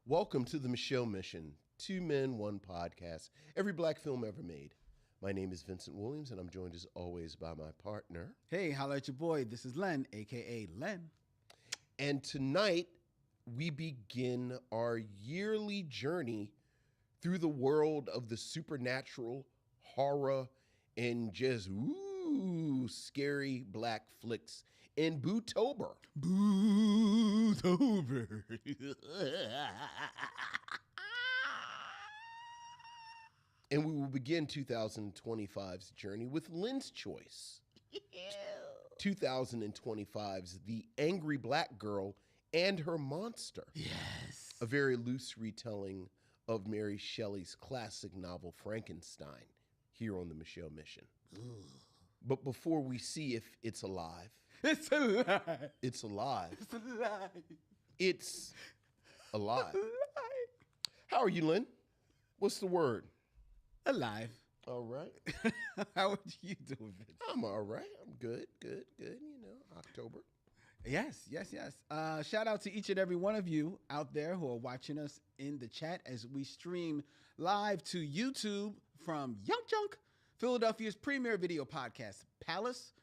Welcome to the Michelle Mission, Two Men, One Podcast, every black film ever made. My name is Vincent Williams, and I'm joined as always by my partner. Hey, holla at your boy. This is Len, a.k.a. Len. And tonight, we begin our yearly journey through the world of the supernatural, horror, and just, scary black flicks in BOOTOBER. BOOTOBER. And we will begin 2025's journey with Lynn's choice. 2025's The Angry Black Girl and Her Monster. Yes. A very loose retelling of Mary Shelley's classic novel Frankenstein here on the Michelle Mission. Ugh. But before we see if it's alive. It's alive. It's alive. It's alive. It's alive. It's alive. How are you, Lynn? What's the word? Alive. All right. How are you doing, Vince? I'm all right. I'm good. You know, October. Yes. Shout out to each and every one of you out there who are watching us in the chat as we stream live to YouTube from Young Junk, Philadelphia's premier video podcast, Palace.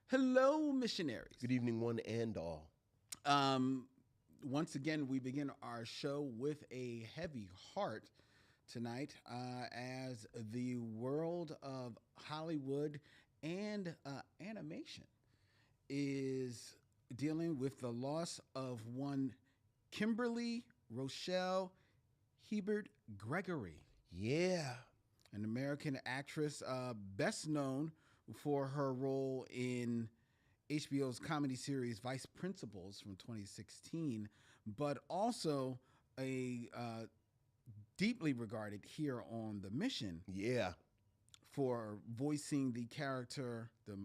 Hello, missionaries. Good evening, one and all. Once again, we begin our show with a heavy heart tonight as the world of Hollywood and animation is dealing with the loss of one Kimberly Rochelle Hebert Gregory. Yeah. An American actress best known for her role in HBO's comedy series Vice Principals from 2016, but also a deeply regarded here on The Mission. Yeah. For voicing the character, the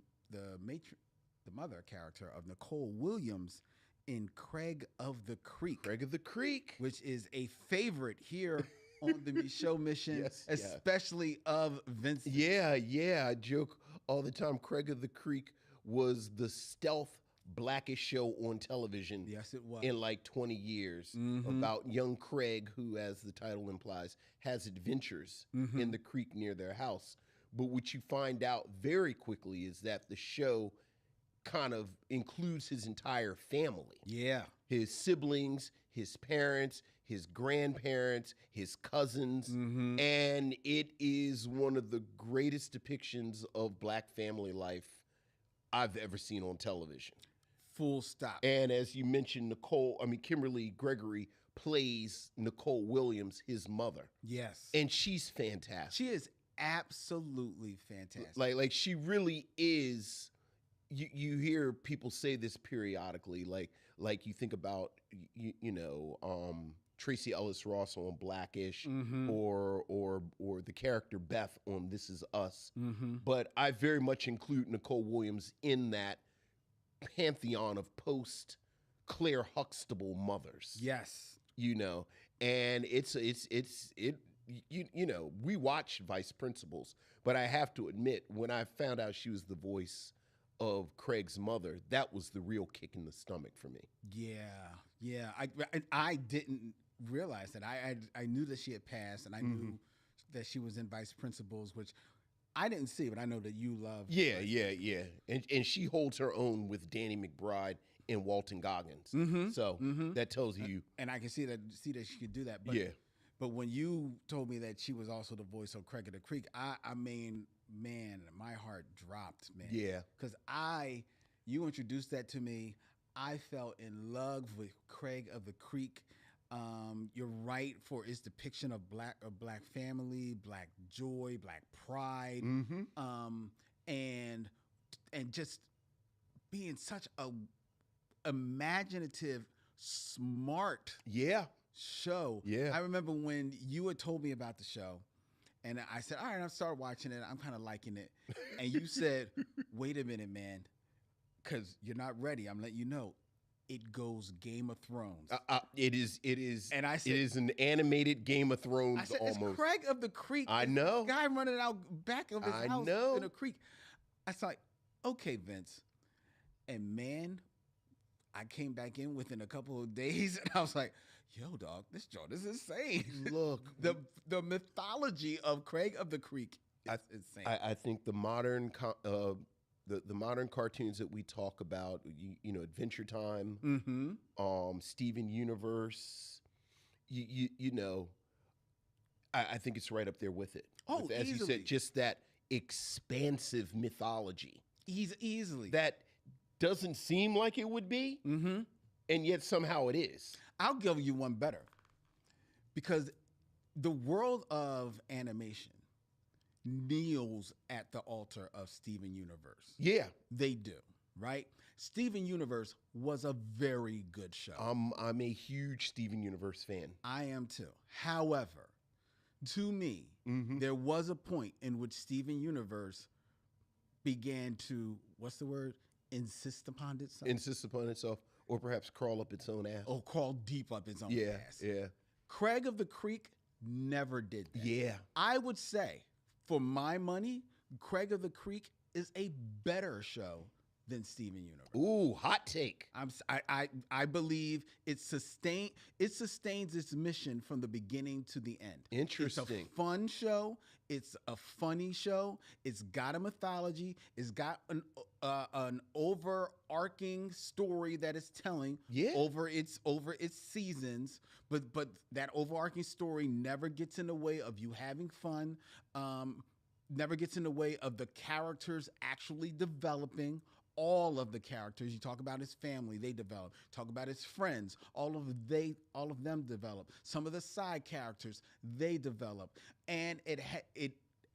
mother character of Nicole Williams in Craig of the Creek. Craig of the Creek. Which is a favorite here on the Michelle Mission, Yes, especially of Vincent. Yeah. I joke all the time. Craig of the Creek was the stealth blackest show on television. Yes, it was. In like 20 years about young Craig, who, as the title implies, has adventures in the creek near their house. But what you find out very quickly is that the show kind of includes his entire family. Yeah. His siblings, his parents, his grandparents, his cousins. And it is one of the greatest depictions of black family life I've ever seen on television. Full stop. And as you mentioned, Kimberly Gregory plays Nicole Williams, his mother. Yes. And she's fantastic. She is absolutely fantastic. Like she really is. You hear people say this periodically, like you think about Tracy Ellis Ross on Blackish, or the character Beth on This Is Us. But I very much include Nicole Williams in that pantheon of post Claire Huxtable mothers. Yes. And we watched Vice Principals, but I have to admit, when I found out she was the voice of Craig's mother, that was the real kick in the stomach for me. Yeah. I didn't realize that. I knew that she had passed, and I knew that she was in Vice Principals, which I didn't see, but I know that you love. Yeah. And she holds her own with Danny McBride and Walton Goggins. So that tells you. And I can see that she could do that. But, yeah. But when you told me that she was also the voice of Craig of the Creek, I mean, man, my heart dropped, man. Yeah. Because you introduced that to me. I fell in love with Craig of the Creek. You're right for its depiction of black family, black joy, black pride, and just being such a imaginative, smart show. Yeah. I remember when you had told me about the show, and I said, all right, I'll start watching it. I'm kind of liking it. And you said, wait a minute, man, because you're not ready. I'm letting you know. It goes Game of Thrones. It is. And I said, it is an animated Game of Thrones. I said, almost. It's Craig of the Creek. I know. This guy running out back of his house in a creek. I was like, okay, Vince. And man, I came back in within a couple of days, and I was like, yo, dog, this joint is insane. Look, the mythology of Craig of the Creek is insane. I think the modern the modern cartoons that we talk about, you know, Adventure Time, Steven Universe, you know, I think it's right up there with it. Oh, with, as easily. you said, just that expansive mythology. Easily. That doesn't seem like it would be, and yet somehow it is. I'll give you one better. Because the world of animation kneels at the altar of Steven Universe. Yeah. They do, right? Steven Universe was a very good show. I'm a huge Steven Universe fan. I am too. However, to me, there was a point in which Steven Universe began to, what's the word? Insist upon itself. Insist upon itself, or perhaps crawl up its own ass. Or crawl deep up its own ass. Yeah. Craig of the Creek never did that. Yeah. I would say, for my money, Craig of the Creek is a better show than Steven Universe. Ooh, hot take. I believe it sustains its mission from the beginning to the end. Interesting. It's a fun show. It's a funny show. It's got a mythology. It's got an overarching story that it's telling over its seasons. But that overarching story never gets in the way of you having fun. Never gets in the way of the characters actually developing. All of the characters, you talk about his family, they develop. Talk about his friends, all of them develop. Some of the side characters, they develop. And it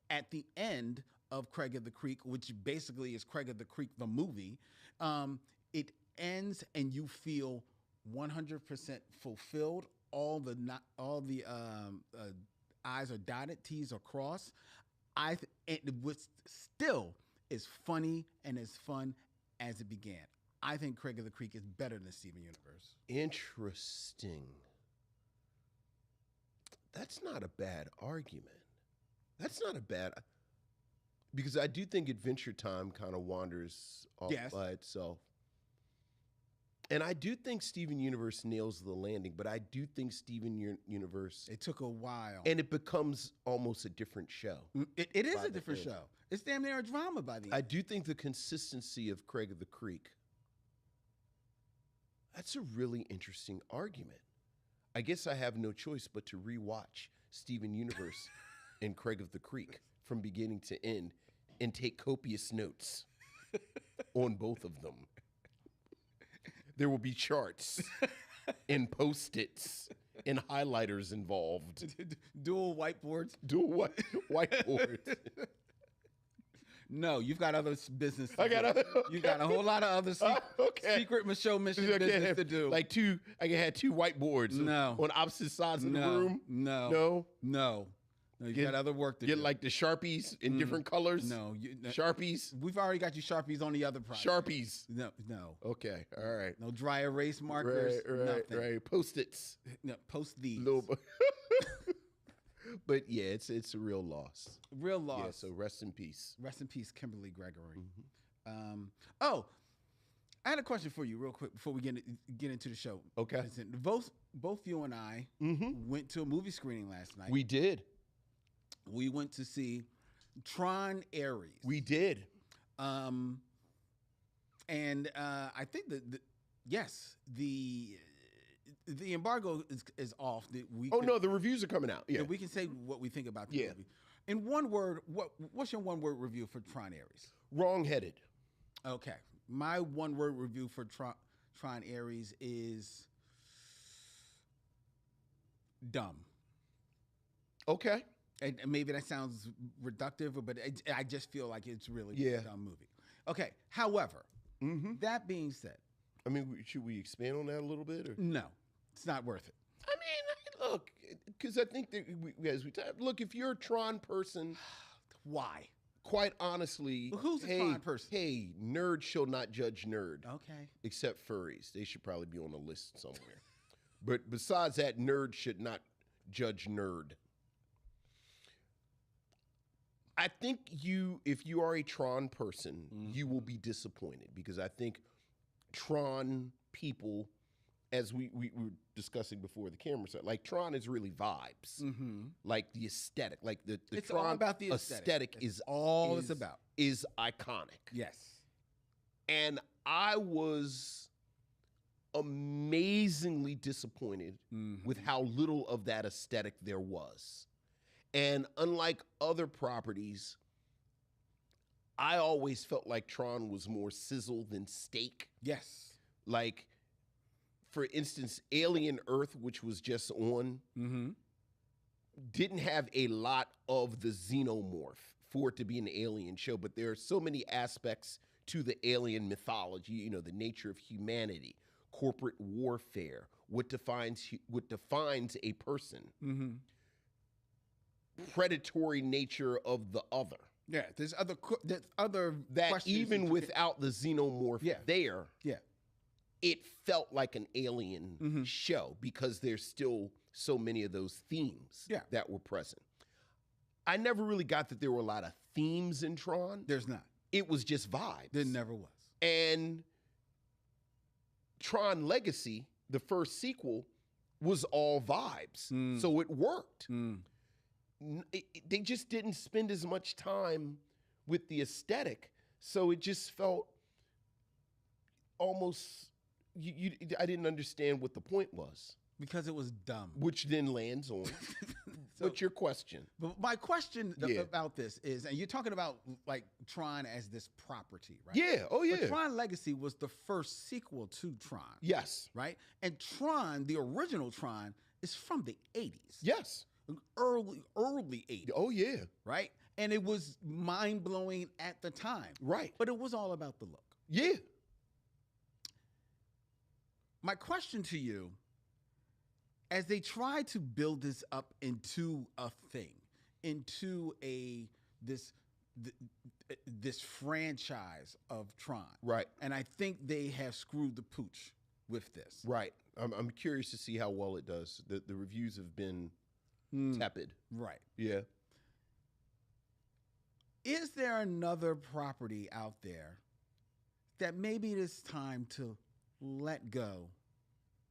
at the end of Craig of the Creek, which basically is Craig of the Creek the movie, it ends and you feel 100% fulfilled. All the I's are dotted, T's are crossed. It was still as funny and as fun as it began. I think Craig of the Creek is better than Steven Universe. Interesting. That's not a bad argument. That's not a bad, because I do think Adventure Time kind of wanders off by itself. And I do think Steven Universe nails the landing, but I do think Steven Universe... It took a while. And it becomes almost a different show. It is a different show. It's damn near a drama by the end. I do think the consistency of Craig of the Creek, that's a really interesting argument. I guess I have no choice but to rewatch Steven Universe and Craig of the Creek from beginning to end and take copious notes on both of them. There will be charts and Post-its and highlighters involved. Dual whiteboards? Dual whiteboards. No, you've got other business to do. You got a whole lot of other secret mission business to do. Like I can have two whiteboards on opposite sides of the room. No. You got other work to do. Get like the Sharpies in different colors. No. Sharpies. We've already got you Sharpies on the other project. Sharpies. No. Okay. All right. No dry erase markers. Nothing. Right. Post-its. No, post these. But yeah, it's a real loss. Real loss. Yeah, so rest in peace. Rest in peace, Kimberly Gregory. I had a question for you real quick before we get into the show. Okay. Listen, both you and I went to a movie screening last night. We did. We went to see Tron Ares. We did. And I think the embargo is off. No, the reviews are coming out. Yeah, we can say what we think about the movie. In one word, what's your one-word review for Tron Ares? Wrong-headed. Okay, my one-word review for Tron Ares is dumb. Okay. And maybe that sounds reductive, but I just feel like it's really a dumb movie. Okay, however, that being said. I mean, should we expand on that a little bit? Or? No, it's not worth it. I mean, look, because I think that look, if you're a Tron person. Why? Quite honestly. Well, who's a Tron person? Hey, nerd shall not judge nerd. Okay. Except furries. They should probably be on a list somewhere. But besides that, nerd should not judge nerd. I think if you are a Tron person, you will be disappointed because I think Tron people as we were discussing before the camera started, like Tron is really vibes, like the aesthetic, like the It's Tron all about the aesthetic. is all it's about. Is iconic. Yes. And I was amazingly disappointed with how little of that aesthetic there was. And unlike other properties, I always felt like Tron was more sizzle than steak. Yes. Like, for instance, Alien Earth, which was just on, didn't have a lot of the xenomorph for it to be an alien show, but there are so many aspects to the alien mythology, you know, the nature of humanity, corporate warfare, what defines a person, predatory nature of the other. Yeah, there's other that even without the xenomorph there, it felt like an alien show because there's still so many of those themes that were present. I never really got that there were a lot of themes in Tron. There's not. It was just vibes. There never was. And Tron Legacy, the first sequel, was all vibes. So it worked. They just didn't spend as much time with the aesthetic. So it just felt almost, I didn't understand what the point was. Because it was dumb. Which then lands on. What's your question? But my question about this is, and you're talking about like Tron as this property, right? Yeah. Oh, yeah. But Tron Legacy was the first sequel to Tron. Yes. Right? And Tron, the original Tron, is from the 80s. Yes. Early 80s. Oh, yeah. Right? And it was mind-blowing at the time. Right. But it was all about the look. Yeah. My question to you, as they try to build this up into a thing, into this franchise of Tron, right? And I think they have screwed the pooch with this, right? I'm curious to see how well it does. The reviews have been tepid, right? Yeah. Is there another property out there that maybe it is time to let go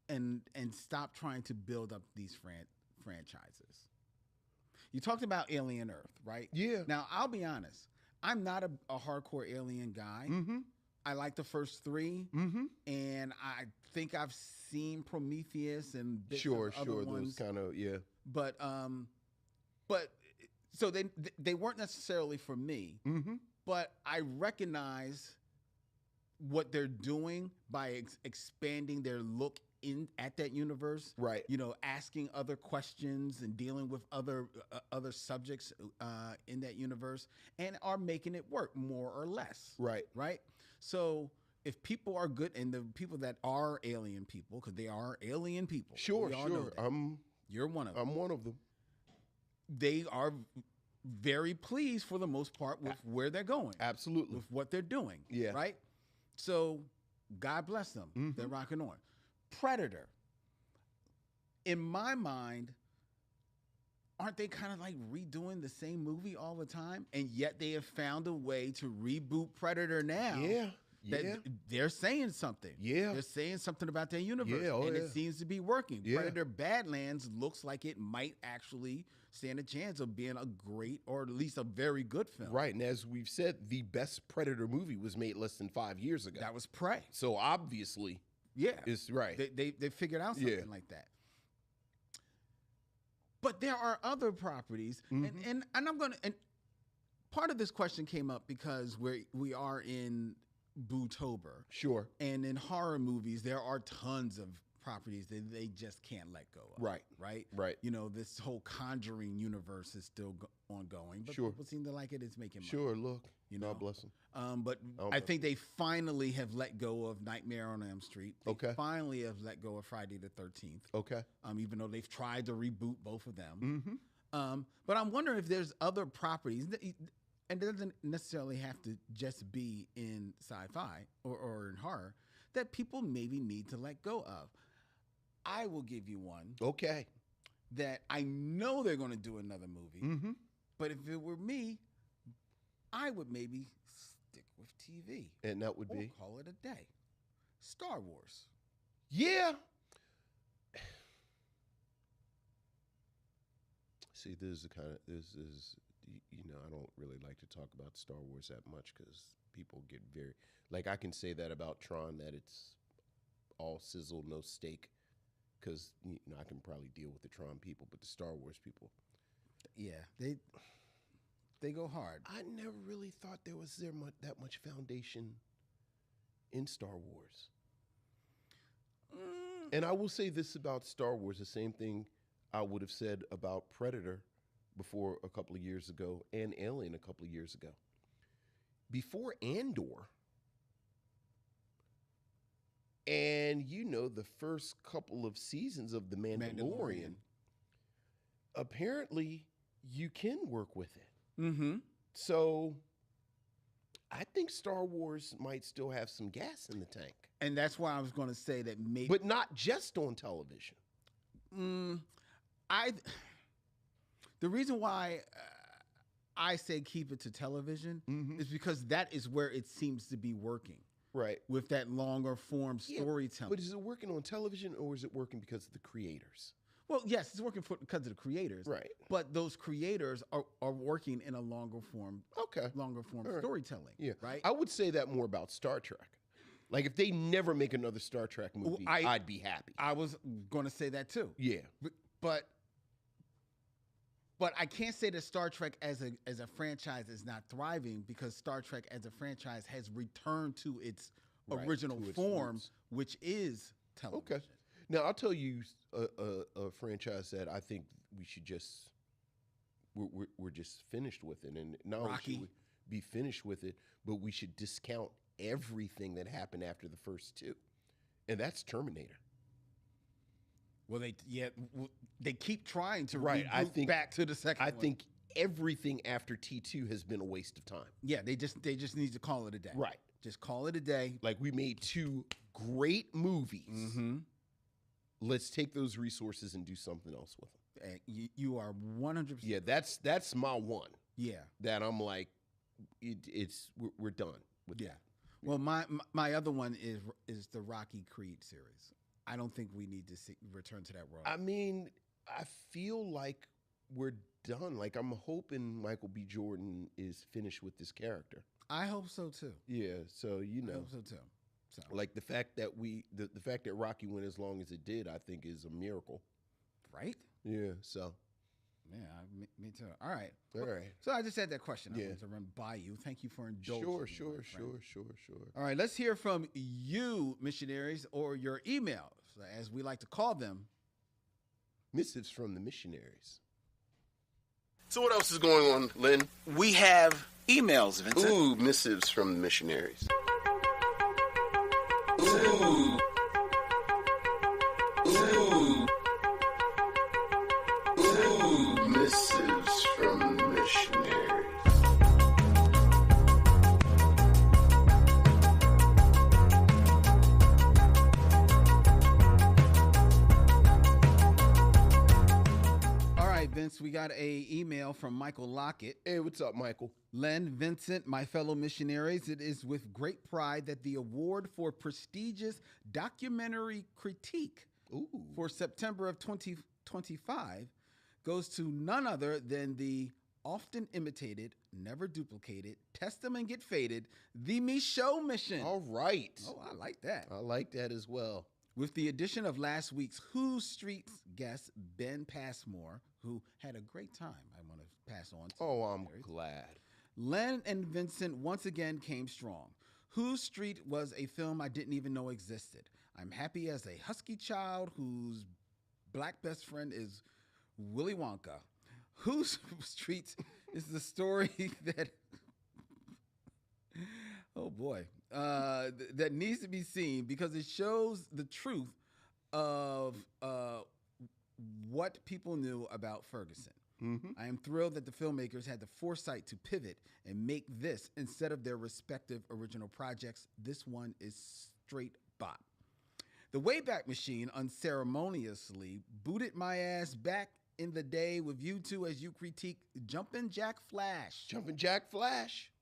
and stop trying to build up these franchises? You talked about Alien Earth, right? Yeah. Now, I'll be honest. I'm not a hardcore Alien guy. I like the first three, and I think I've seen Prometheus and bits of other ones. Those kind of But so they weren't necessarily for me. But I recognize what they're doing by expanding their look at that universe, right? You know, asking other questions and dealing with other subjects in that universe, and are making it work more or less, right? Right. So if people are good, and the people that are alien people, because they are alien people, sure. You're one of them. I'm one of them. They are very pleased for the most part with where they're going, absolutely, with what they're doing, right. So God bless them. They're rocking on. Predator, in my mind, aren't they kind of like redoing the same movie all the time? And yet they have found a way to reboot Predator now. They're saying something. They're saying something about their universe. And it seems to be working. Predator Badlands looks like it might actually stand a chance of being a great, or at least a very good film. Right. And as we've said, the best Predator movie was made less than 5 years ago. That was Prey. So obviously... it's right. They figured out something like that. But there are other properties, and I'm gonna. And part of this question came up because we are in Bootober, sure, and in horror movies there are tons of properties that they just can't let go of. Right. You know, this whole Conjuring universe is still ongoing, but people seem to like it. It's making money. Sure, look, you know, God bless them. But I think they finally have let go of Nightmare on Elm Street. They finally have let go of Friday the 13th. Okay. Even though they've tried to reboot both of them. But I'm wondering if there's other properties, and it doesn't necessarily have to just be in sci-fi or in horror, that people maybe need to let go of. I will give you one. Okay. That I know they're going to do another movie. But if it were me, I would maybe stick with TV. And that would be? Call it a day. Star Wars. Yeah. See, this is the kind of I don't really like to talk about Star Wars that much because people get very like I can say that about Tron that it's all sizzle, no steak, because I can probably deal with the Tron people, but the Star Wars people, yeah, they go hard. I never really thought there was that much foundation in Star Wars. And I will say this about Star Wars, the same thing I would have said about Predator before a couple of years ago and Alien a couple of years ago. Before Andor, and the first couple of seasons of The Mandalorian. Apparently you can work with it. Mm-hmm. So I think Star Wars might still have some gas in the tank. And that's why I was going to say that maybe... But not just on television. The reason why I say keep it to television is because that is where it seems to be working. Right. With that longer form storytelling. But is it working on television or is it working because of the creators? Well, yes, it's working because of the creators. Right. But those creators are working in a longer form storytelling. Yeah. Right. I would say that more about Star Trek. Like if they never make another Star Trek movie, I'd be happy. I was going to say that too. Yeah. But I can't say that Star Trek as a franchise is not thriving because Star Trek as a franchise has returned to its original form, which is television. Okay. Now I'll tell you a franchise that I think we should just we're just finished with it, and not only should we be finished with it, but we should discount everything that happened after the first two, and that's Terminator. Well, they keep trying to reboot back to the second one. I think everything after T2 has been a waste of time. Yeah, they just need to call it a day. Right. Just call it a day. Like we made two great movies. Mm-hmm. Let's take those resources and do something else with them. You are 100%. Yeah, that's my one. Yeah. That I'm like, we're done with that. Well, my other one is the Rocky Creed series. I don't think we need to return to that world. I mean, I feel like we're done. Like I'm hoping Michael B. Jordan is finished with this character. I hope so too. Yeah, so I hope so too. So like the fact that the fact that Rocky went as long as it did, I think is a miracle. Right? Yeah. So. Yeah, me too. All right. All right. So I just had that question. Yeah. I wanted to run by you. Thank you for indulging. Sure. All right, let's hear from you, missionaries, or your emails, as we like to call them. Missives from the missionaries. So what else is going on, Lynn? We have emails, Vincent. Ooh, missives from the missionaries. Ooh. Ooh. Ooh, missives from the missionaries. All right, Vince, we got a email from Michael Lockett. Hey, what's up, Michael? Len, Vincent, my fellow missionaries, it is with great pride that the award for prestigious documentary critique for September of 2025 goes to none other than the often imitated, never duplicated, test them and get faded, The Michaud Mission. All right. Oh, I like that. I like that as well. With the addition of last week's Who Streets guest, Ben Passmore, who had a great time, I want to pass on to. Oh, I'm glad. Len and Vincent once again came strong. Who Street was a film I didn't even know existed. I'm happy as a husky child whose black best friend is Willy Wonka. Who Street is the story that, oh boy, that needs to be seen because it shows the truth of what people knew about Ferguson. Mm-hmm. I am thrilled that the filmmakers had the foresight to pivot and make this instead of their respective original projects. This one is straight bop. The Wayback Machine unceremoniously booted my ass back in the day with you two as you critique Jumpin' Jack Flash. Jumpin' Jack Flash.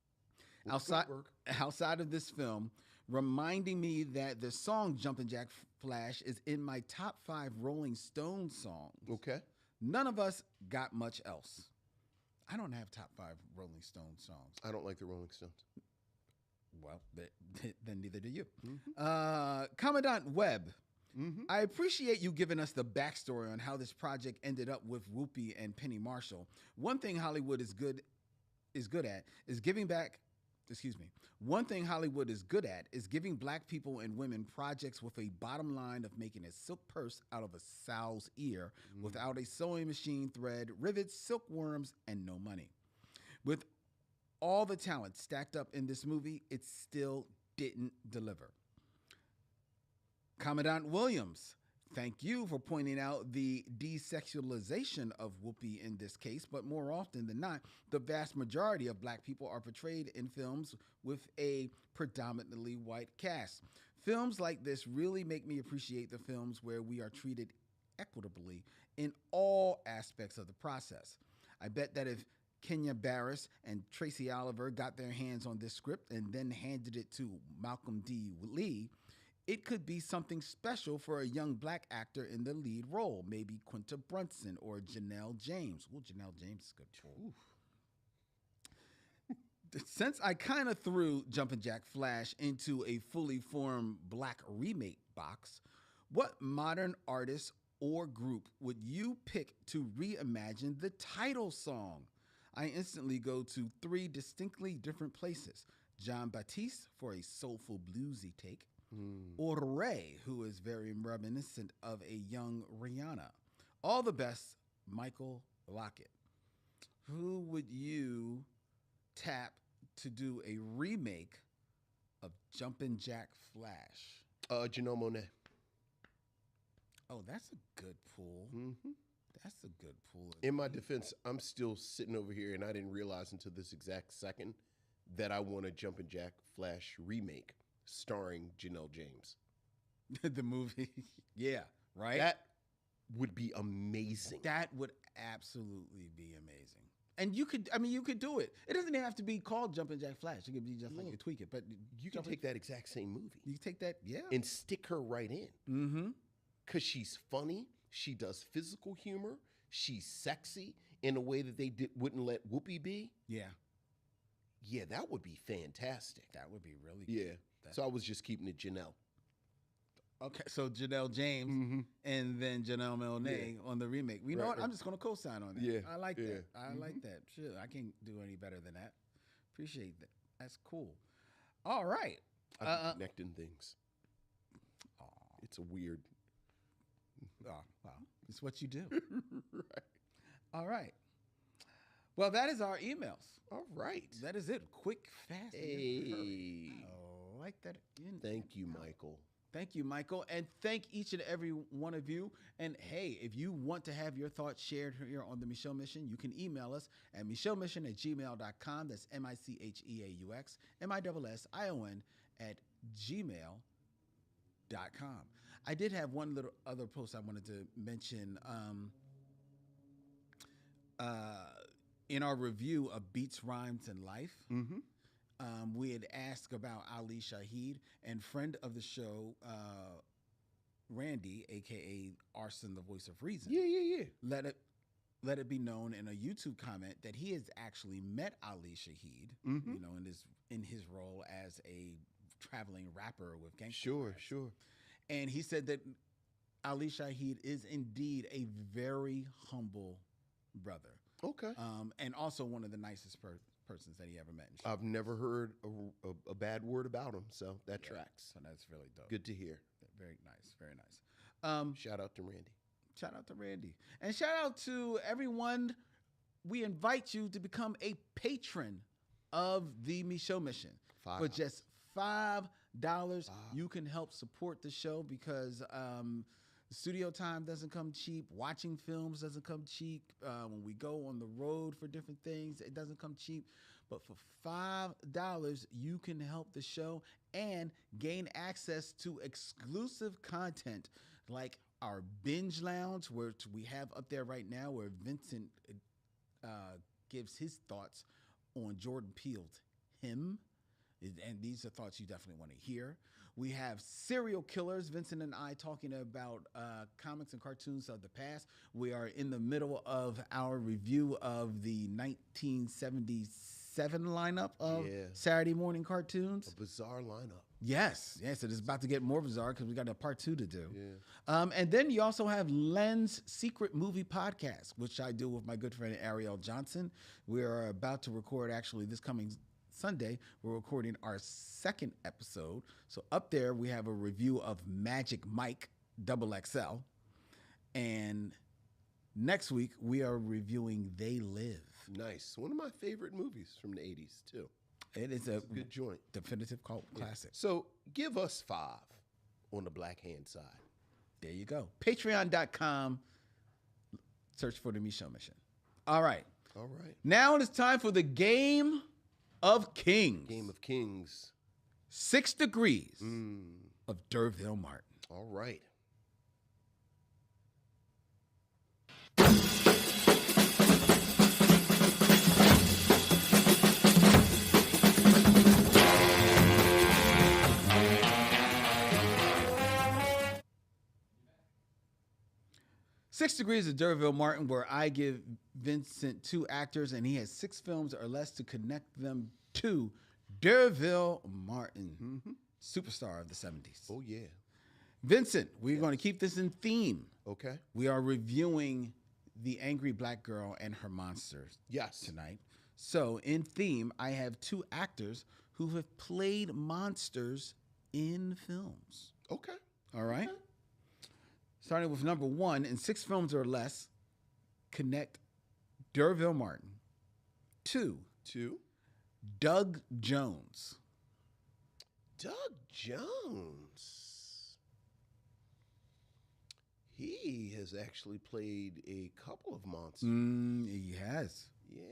Outside of this film, reminding me that the song Jumpin' Jack Flash is in my top 5 Rolling Stones songs. Okay. None of us got much else. I don't have top 5 Rolling Stone songs. I don't like the Rolling Stones. Well, then neither do you. Commandant Webb, I appreciate you giving us the backstory on how this project ended up with Whoopi and Penny Marshall. One thing Hollywood is good at is giving back. One thing Hollywood is good at is giving black people and women projects with a bottom line of making a silk purse out of a sow's ear without a sewing machine, thread, rivets, silkworms, and no money. With all the talent stacked up in this movie, it still didn't deliver. Commandant Williams, thank you for pointing out the desexualization of Whoopi in this case, but more often than not, the vast majority of black people are portrayed in films with a predominantly white cast. Films like this really make me appreciate the films where we are treated equitably in all aspects of the process. I bet that if Kenya Barris and Tracy Oliver got their hands on this script and then handed it to Malcolm D. Lee, it could be something special for a young black actor in the lead role, maybe Quinta Brunson or Janelle James. Ooh, Janelle James is good too. Since I kind of threw Jumpin' Jack Flash into a fully formed black remake box, what modern artist or group would you pick to reimagine the title song? I instantly go to 3 distinctly different places. John Batiste for a soulful bluesy take, or Ray, who is very reminiscent of a young Rihanna. All the best, Michael Lockett. Who would you tap to do a remake of Jumpin' Jack Flash? Janelle Monáe. Oh, that's a good pull. That's a good pull. In my defense, I'm still sitting over here, and I didn't realize until this exact second that I want a Jumpin' Jack Flash remake starring Janelle James. The movie. Yeah, right? That would be amazing. That would absolutely be amazing. And you could do it. It doesn't even have to be called Jumpin' Jack Flash. It could be just like you tweak it. But you can take that exact same movie. You can take that, yeah. And stick her right in. Because she's funny. She does physical humor. She's sexy in a way that they wouldn't let Whoopi be. Yeah. Yeah, that would be fantastic. That would be really good. Yeah. So I was just keeping it Janelle. Okay, so Janelle James and then Janelle Monáe on the remake. You know what? I'm just going to co-sign on that. Yeah. I like that. I like that. Sure, I can't do any better than that. Appreciate that. That's cool. All right. I'm connecting things. It's a weird. Oh, wow. It's what you do. Right. All right. Well, that is our emails. All right. That is it. Quick, fast. Hey. I like that. Thank you, Michael. Thank you, Michael. And thank each and every one of you. And hey, if you want to have your thoughts shared here on the Michelle Mission, you can email us at michellemission@gmail.com. That's MICHEAUX, MISSION @gmail.com. I did have one little other post I wanted to mention. In our review of Beats, Rhymes, and Life, we had asked about Ali Shaheed, and friend of the show, Randy, a.k.a. Arson, the Voice of Reason. Yeah. Let it be known in a YouTube comment that he has actually met Ali Shaheed, you know, in his role as a traveling rapper with gangster. Sure. And he said that Ali Shaheed is indeed a very humble brother. Okay. And also one of the nicest persons that he ever met. I've never heard a bad word about him, so that tracks. So that's really dope. Good to hear. Very nice, very nice. Shout out to Randy. Shout out to Randy. And shout out to everyone. We invite you to become a patron of the Michelle Mission. For just $5, you can help support the show because studio time doesn't come cheap. Watching films doesn't come cheap. When we go on the road for different things, it doesn't come cheap. But for $5, you can help the show and gain access to exclusive content like our binge lounge, which we have up there right now, where Vincent gives his thoughts on Jordan Peele's Him. And these are thoughts you definitely want to hear. We have serial killers, Vincent and I talking about comics and cartoons of the past. We are in the middle of our review of the 1977 lineup of Saturday morning cartoons. A bizarre lineup. Yes, it is about to get more bizarre because we got a part 2 to do. Yeah. And then you also have Len's Secret Movie Podcast, which I do with my good friend Ariel Johnson. We are about to record, actually, this coming Sunday, we're recording our 2nd episode. So up there, we have a review of Magic Mike XXL. And next week, we are reviewing They Live. Nice. One of my favorite movies from the 80s, too. It's a good joint. Definitive cult classic. So give us 5 on the Black Hand side. There you go. Patreon.com. Search for the Michelle Mission. All right. Now it is time for the Game of Kings. Game of Kings. 6 Degrees of D'Urville Martin. All right. Six Degrees of D'Urville Martin, where I give Vincent 2 actors, and he has 6 films or less to connect them to D'Urville Martin, superstar of the 70s. Oh, yeah. Vincent, we're going to keep this in theme. Okay. We are reviewing The Angry Black Girl and Her Monsters tonight. So, in theme, I have 2 actors who have played monsters in films. Okay. All right? Okay. Starting with number 1, in 6 films or less, connect D'Urville Martin. 2. Doug Jones. Doug Jones. He has actually played a couple of monsters. He has. Yeah.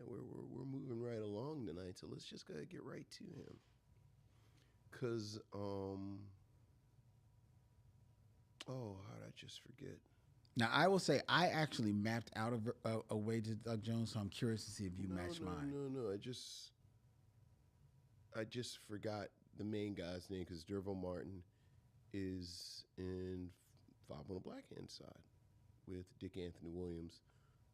We're moving right along tonight, so let's just go ahead and get right to him. Cause how'd I just forget? Now, I will say I actually mapped out a way to Doug Jones, so I'm curious to see if you match mine. No. I just forgot the main guy's name because D'Urville Martin is in 5 on the Black Hand side with Dick Anthony Williams,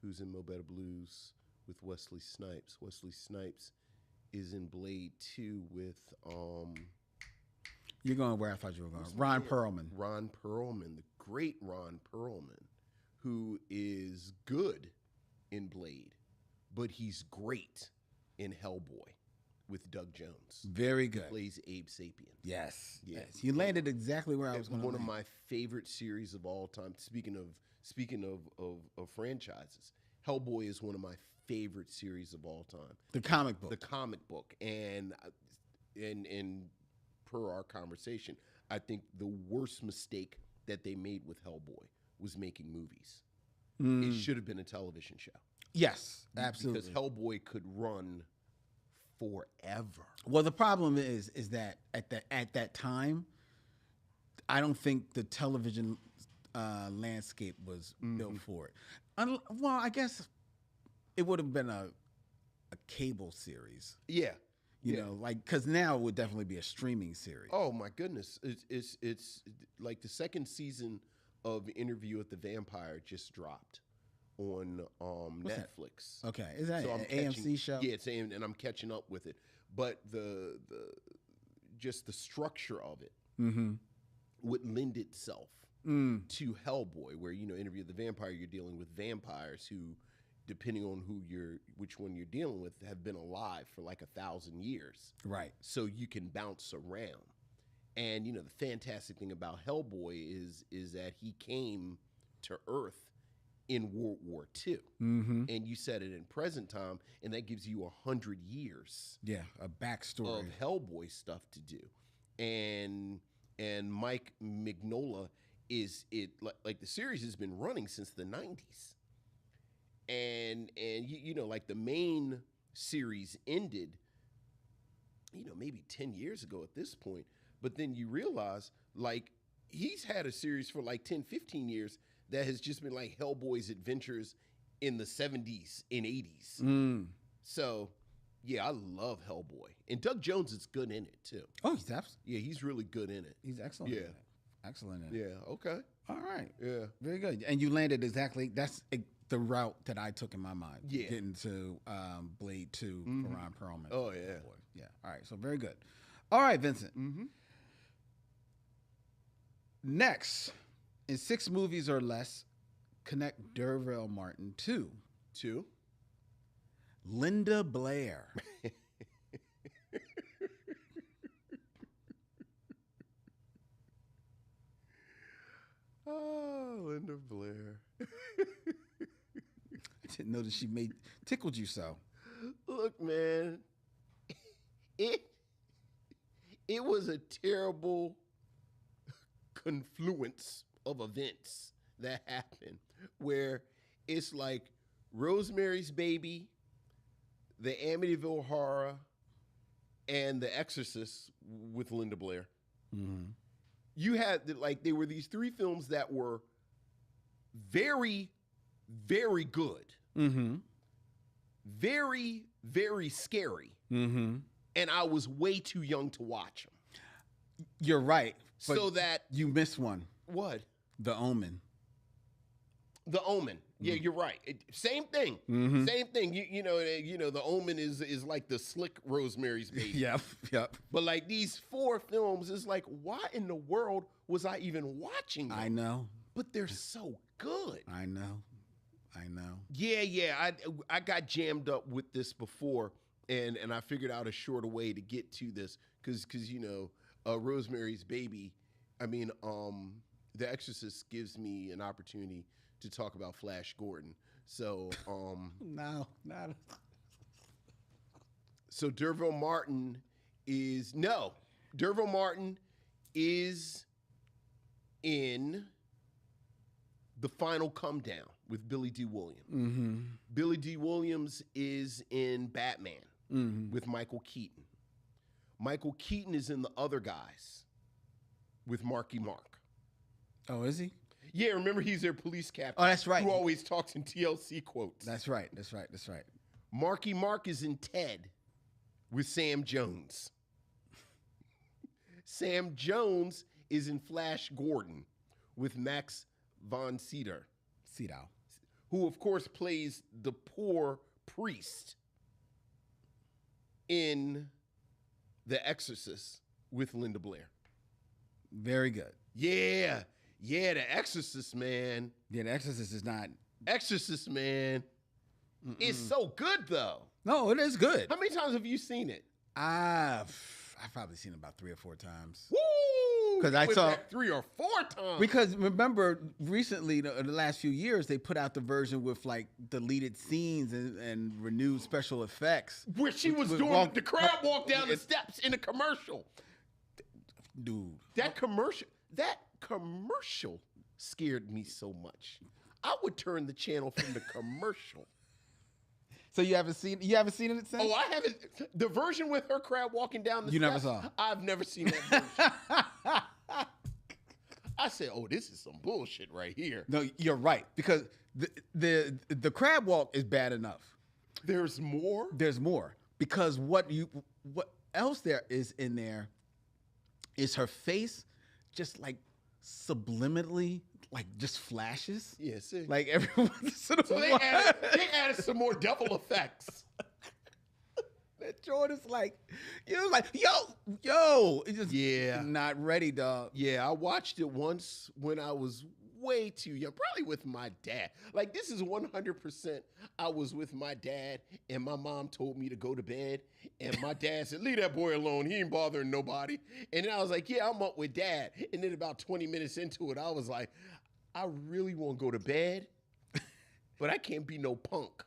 who's in Mo Better Blues with Wesley Snipes. Wesley Snipes is in Blade 2 with You're going where I thought you were going. Ron Perlman. Ron Perlman, the great Ron Perlman, who is good in Blade, but he's great in Hellboy with Doug Jones. Very good. He plays Abe Sapien. Yes. You landed exactly where I was going to One of my favorite series of all time. Speaking of franchises, Hellboy is one of my favorite series of all time. The comic book. The comic book. And per our conversation, I think the worst mistake that they made with Hellboy was making movies. It should have been a television show. Yes, absolutely. Because Hellboy could run forever. Well, the problem is that at that time, I don't think the television landscape was built for it. Well, I guess it would have been a cable series. Yeah. You know, like, because now it would definitely be a streaming series. Oh my goodness, it's like the 2nd season of Interview with the Vampire just dropped on Netflix. That? Okay, is that an AMC show? Yeah, it's and I'm catching up with it. But the just the structure of it would lend itself to Hellboy, where Interview with the Vampire, you're dealing with vampires who, depending on which one you're dealing with, have been alive for like 1,000 years. Right. So you can bounce around. And, the fantastic thing about Hellboy is that he came to Earth in World War II. And you said it in present time, and that gives you 100 years. Yeah, a backstory. Of Hellboy stuff to do. And Mike Mignola is like the series has been running since the 90s. And like the main series ended, maybe 10 years ago at this point. But then you realize, like, he's had a series for like 10, 15 years that has just been like Hellboy's adventures in the 70s and 80s. So, Yeah, I love Hellboy. And Doug Jones is good in it, too. Oh, he's absolutely. Yeah, he's really good in it. He's excellent. Yeah. In it. Excellent in it. Yeah, okay. All right. Yeah. Very good. And you landed exactly. That's the route that I took in my mind. Yeah. Getting to Blade 2 for Ron Perlman. Oh, yeah. Boy. Yeah. All right. So very good. All right, Vincent. Next, in 6 movies or less, connect Derville Martin to Linda Blair. Oh, Linda Blair. I didn't know that she tickled you so. Look, man, it was a terrible confluence of events that happened where it's like Rosemary's Baby, the Amityville Horror, and The Exorcist with Linda Blair. You had there were these 3 films that were very, very good, very, very scary, and I was way too young to watch them. You're right. So that you missed one. What? The Omen. The Omen. Yeah, you're right. Same thing. Same thing. You know, The Omen is like the slick Rosemary's Baby. Yep. But like these 4 films is like, why in the world was I even watching them? I know. But they're so good. I know. Yeah. I got jammed up with this before, and I figured out a shorter way to get to this because Rosemary's Baby. I mean, The Exorcist gives me an opportunity to talk about Flash Gordon. So, No, not. So Derville Martin is in The Final Come Down with Billy D. Williams. Billy D. Williams is in Batman with Michael Keaton. Michael Keaton is in The Other Guys with Marky Mark. Oh, is he? Yeah, remember he's their police captain. Oh, that's right. Who always talks in TLC quotes. That's right. Marky Mark is in Ted with Sam Jones. Sam Jones is in Flash Gordon with Max von Sydow, who of course plays the poor priest in The Exorcist with Linda Blair. Very good. Yeah, The Exorcist, man. Yeah, The Exorcist is not. Exorcist, man. It's so good, though. No, it is good. How many times have you seen it? I've probably seen it about 3 or 4 times. Woo! Because I saw 3 or 4 times. Because remember, recently, in the last few years, they put out the version with like deleted scenes and renewed special effects. Where she was doing the crab walk down the steps in a commercial. Dude. That commercial scared me so much. I would turn the channel from the commercial. So you haven't seen it since? Oh, I haven't. The version with her crab walking down the steps. You never saw. I've never seen that version. I said, "Oh, this is some bullshit right here." No, you're right, because the crab walk is bad enough. There's more. There's more, because what else there is in there is her face, just like subliminally, like just flashes. Yeah, see, like every once in a so while. they added some more double effects. That Jordan's like, you're like, yo, it's just not ready, dog. Yeah, I watched it once when I was way too young, probably with my dad. Like, this is 100%. I was with my dad, and my mom told me to go to bed, and my dad said, "Leave that boy alone. He ain't bothering nobody." And then I was like, "Yeah, I'm up with dad." And then about 20 minutes into it, I was like, I really want to go to bed, but I can't be no punk.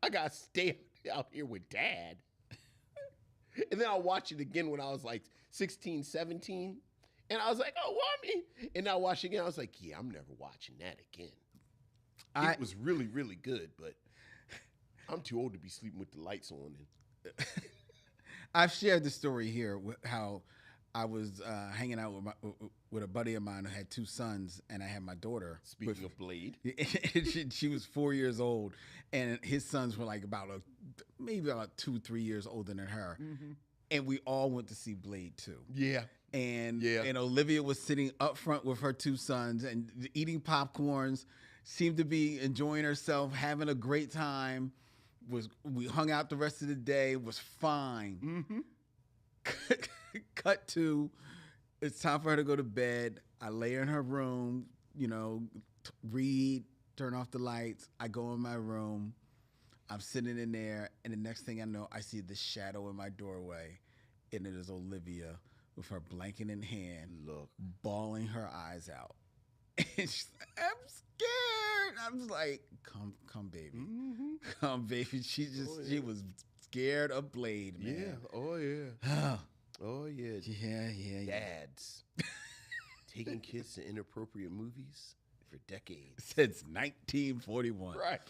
I got to stay out here with dad. And then I watched it again when I was like 16, 17. And I was like, "Oh, well, and I watched it again. I was like, yeah, I'm never watching that again. It was really, really good, but I'm too old to be sleeping with the lights on. I've shared the story here, how I was hanging out with a buddy of mine who had 2 sons, and I had my daughter. Speaking of Blade. She was 4 years old, and his sons were like about maybe about 2-3 years older than her, and we all went to see Blade 2. Yeah. And Olivia was sitting up front with her 2 sons and eating popcorns, seemed to be enjoying herself, having a great time. We hung out the rest of the day, was fine. Cut to, it's time for her to go to bed. I lay her in her room, read, turn off the lights. I go in my room. I'm sitting in there, and the next thing I know, I see the shadow in my doorway, and it is Olivia with her blanket in hand, bawling her eyes out. And she's like, I'm scared. I was like, come, baby. Come, baby. She was scared of Blade, man. Yeah. Oh, yeah. Oh, yeah. Yeah. Dads taking kids to inappropriate movies for decades. Since 1941. Right.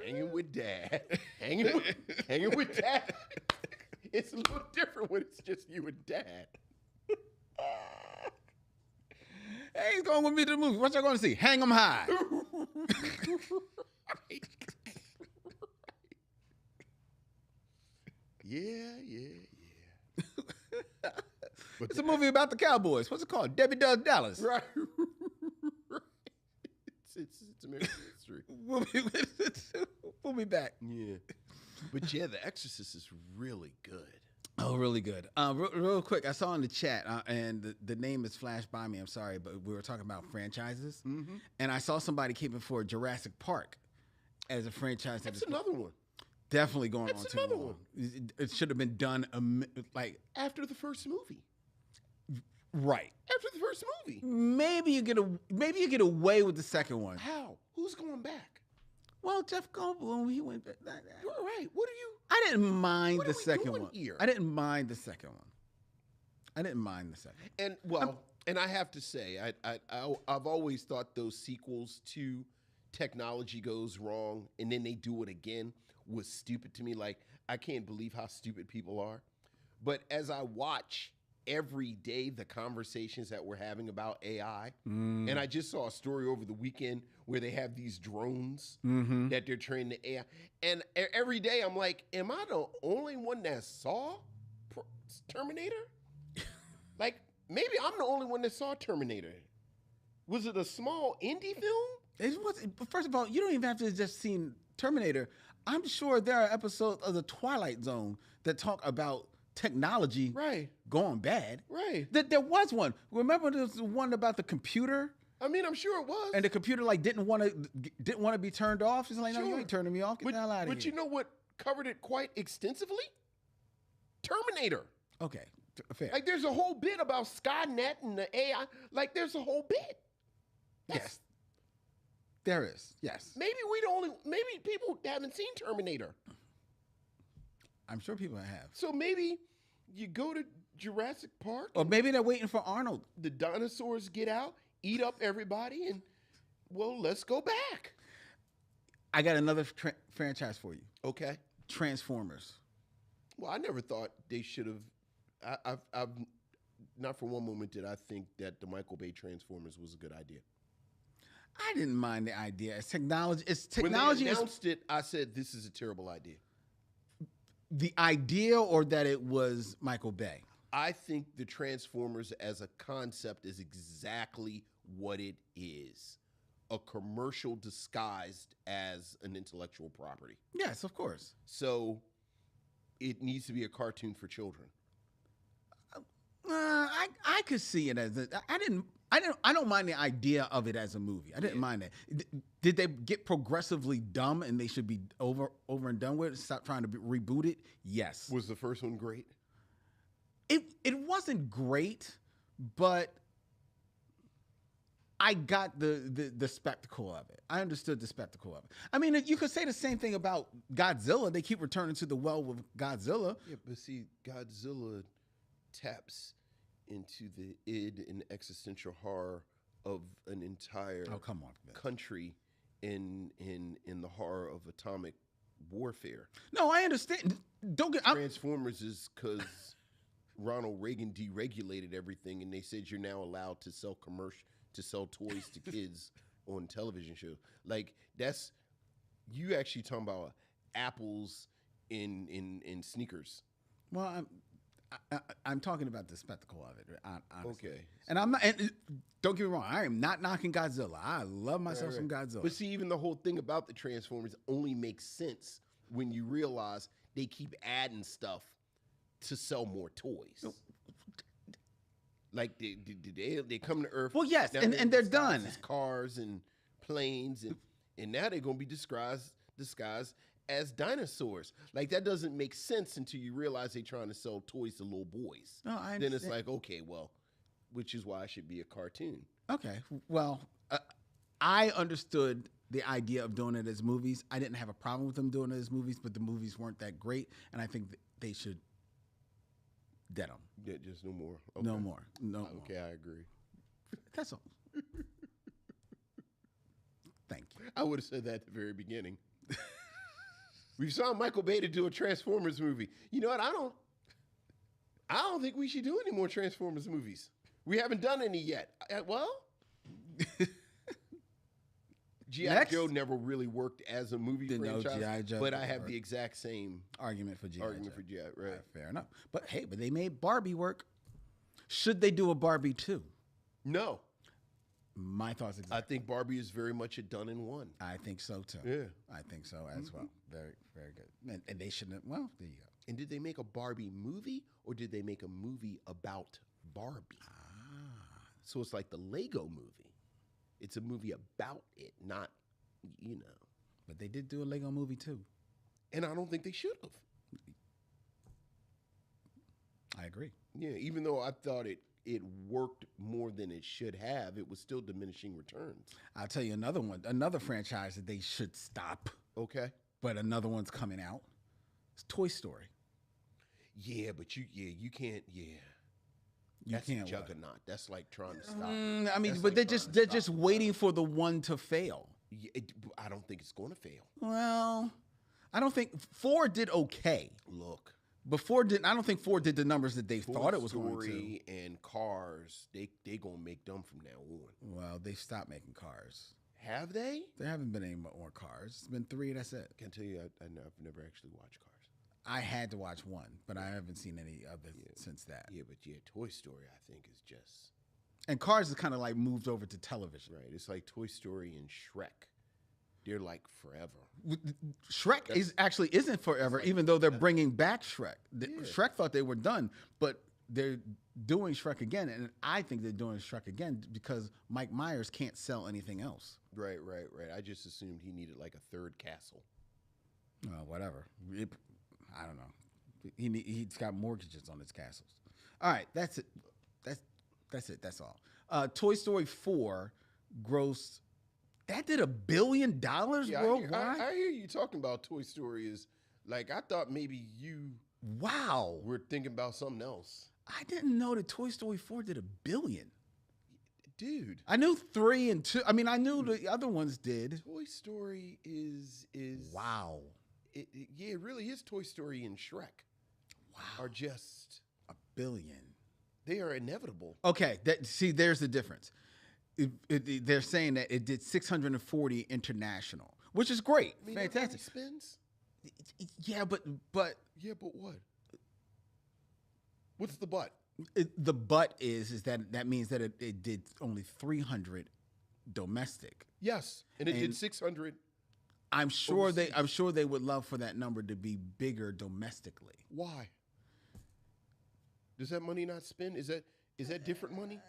Hanging with dad. Hanging with dad. It's a little different when it's just you and dad. Hey, he's going with me to the movie. What y'all going to see? Hang 'em high. Yeah. But it's a movie about the Cowboys. What's it called? Debbie Does Dallas. Right. It's American history. We'll be back. Yeah. But yeah, The Exorcist is really good. Oh, really good. Real quick, I saw in the chat, and the name has flashed by me. I'm sorry, but we were talking about franchises, and I saw somebody keeping for Jurassic Park as a franchise. That's another one. Definitely going on That's too another long. one. It should have been done like after the first movie. Right. After the first movie. Maybe you get away with the second one. How? Who's going back? Well, Jeff Goldblum, he went back. You're right. What are you? I didn't mind what the are we second doing one. Here? I didn't mind the second one. And and I have to say, I've always thought those sequels to technology goes wrong and then they do it again was stupid to me. Like, I can't believe how stupid people are. But as I watch every day the conversations that we're having about AI, and I just saw a story over the weekend where they have these drones that they're training the AI, and every day I'm like, am I the only one that saw Terminator? Like, maybe I'm the only one that saw Terminator. Was it a small indie film? It was. First of all, you don't even have to just seen Terminator. I'm sure there are episodes of The Twilight Zone that talk about technology going bad. Right. There was one. Remember there was one about the computer? I mean, I'm sure it was. And the computer didn't want to be turned off. She's like, no, you ain't turning me off. Get the hell out of here. But you know what covered it quite extensively? Terminator. Okay. Fair. Like, there's a whole bit about Skynet and the AI. Like, there's a whole bit. Yes. There is. Yes. Maybe people haven't seen Terminator. I'm sure people have. So maybe you go to Jurassic Park. Or maybe they're waiting for Arnold. The dinosaurs get out, eat up everybody, and, well, let's go back. I got another franchise for you. Okay. Transformers. Well, I never thought they should have. I've not for one moment did I think that the Michael Bay Transformers was a good idea. I didn't mind the idea. It's technology. When they announced it, I said, this is a terrible idea. The idea, or that it was Michael Bay? I think the Transformers as a concept is exactly what it is. A commercial disguised as an intellectual property. Yes, of course. So it needs to be a cartoon for children. I could see it as I don't mind the idea of it as a movie. I didn't mind that. Did they get progressively dumb and they should be over and done with it? Stop trying to reboot it? Yes. Was the first one great? It wasn't great, but I got the spectacle of it. I understood the spectacle of it. I mean, you could say the same thing about Godzilla. They keep returning to the well with Godzilla. Yeah, but see, Godzilla taps into the id and existential horror of an entire country in the horror of atomic warfare. No, I understand. Transformers is because Ronald Reagan deregulated everything, and they said you're now allowed to sell toys to kids on television shows. Like that's you actually talking about apples in sneakers. Well, I'm talking about the spectacle of it, honestly. Okay. And I'm not. And don't get me wrong. I am not knocking Godzilla. I love myself some Godzilla. But see, even the whole thing about the Transformers only makes sense when you realize they keep adding stuff to sell more toys. Like they come to Earth. Well, yes, and they're done. As cars and planes, and now they're going to be disguised as dinosaurs. Like that doesn't make sense until you realize they're trying to sell toys to little boys. No, I then it's understand. like, okay, well, which is why it should be a cartoon. Okay, well, I understood the idea of doing it as movies. I didn't have a problem with them doing it as movies, but the movies weren't that great, and I think they should dead them. Yeah, just no more. Okay. No more. No. Okay, I agree. That's all. Thank you. I would have said that at the very beginning. We saw Michael Bay to do a Transformers movie. You know what? I don't think we should do any more Transformers movies. We haven't done any yet. Well, G.I. Joe never really worked as a movie franchise, G.I. Joe but I have the exact same argument for G.I. argument for G.I. Right. Fair enough. But hey, they made Barbie work. Should they do a Barbie 2? No. My thoughts exactly. I think Barbie is very much a done in one. I think so too. Yeah. I think so as well. Very, very good. And they shouldn't. Well, there you go. And did they make a Barbie movie or did they make a movie about Barbie? So it's like the Lego movie. It's a movie about it, not, you know. But they did do a Lego movie too. And I don't think they should have. I agree. Yeah, even though I thought it worked more than it should have, it was still diminishing returns. I'll tell you another franchise that they should stop. Okay. But another one's coming out. It's Toy Story. Yeah, but you can't. Yeah, That's a juggernaut. That's like trying to stop. I mean, That's but like they're just waiting for the one to fail. Yeah, I don't think it's going to fail. Well, I don't think 4 did okay. Look, I don't think 4 did the numbers that they thought it was going to. Story and Cars, they gonna make them from now on. Well, they stopped making Cars. Have they? There haven't been any more Cars. It's been 3. That's it. I can tell you, I've never actually watched Cars. I had to watch 1, but I haven't seen any of it since that. Yeah, but Toy Story, I think, is just. And Cars is kind of like moved over to television. Right. It's like Toy Story and Shrek. They're like forever. Shrek isn't forever, like, even though they're bringing back Shrek. Shrek thought they were done, but they're doing Shrek again, and I think they're doing Shrek again because Mike Myers can't sell anything else. Right. I just assumed he needed like a third castle. Whatever. I don't know. He's got mortgages on his castles. All right, that's it. That's it. That's all. Toy Story 4 grossed. That did $1 billion worldwide. I hear you talking about Toy Story is like I thought maybe you were thinking about something else. I didn't know that Toy Story 4 did $1 billion. Dude, I knew 3 and 2. I mean, I knew the other ones did. Toy Story is wow. It really is. Toy Story and Shrek are just $1 billion. They are inevitable. Okay, there's the difference. They're saying that it did 640 international, which is great, fantastic. Spins? Yeah, but what? What's the but? The but is that means that it did only 300 domestic. Yes, and it did 600. I'm sure they would love for that number to be bigger domestically. Why? Does that money not spend? Is that different money?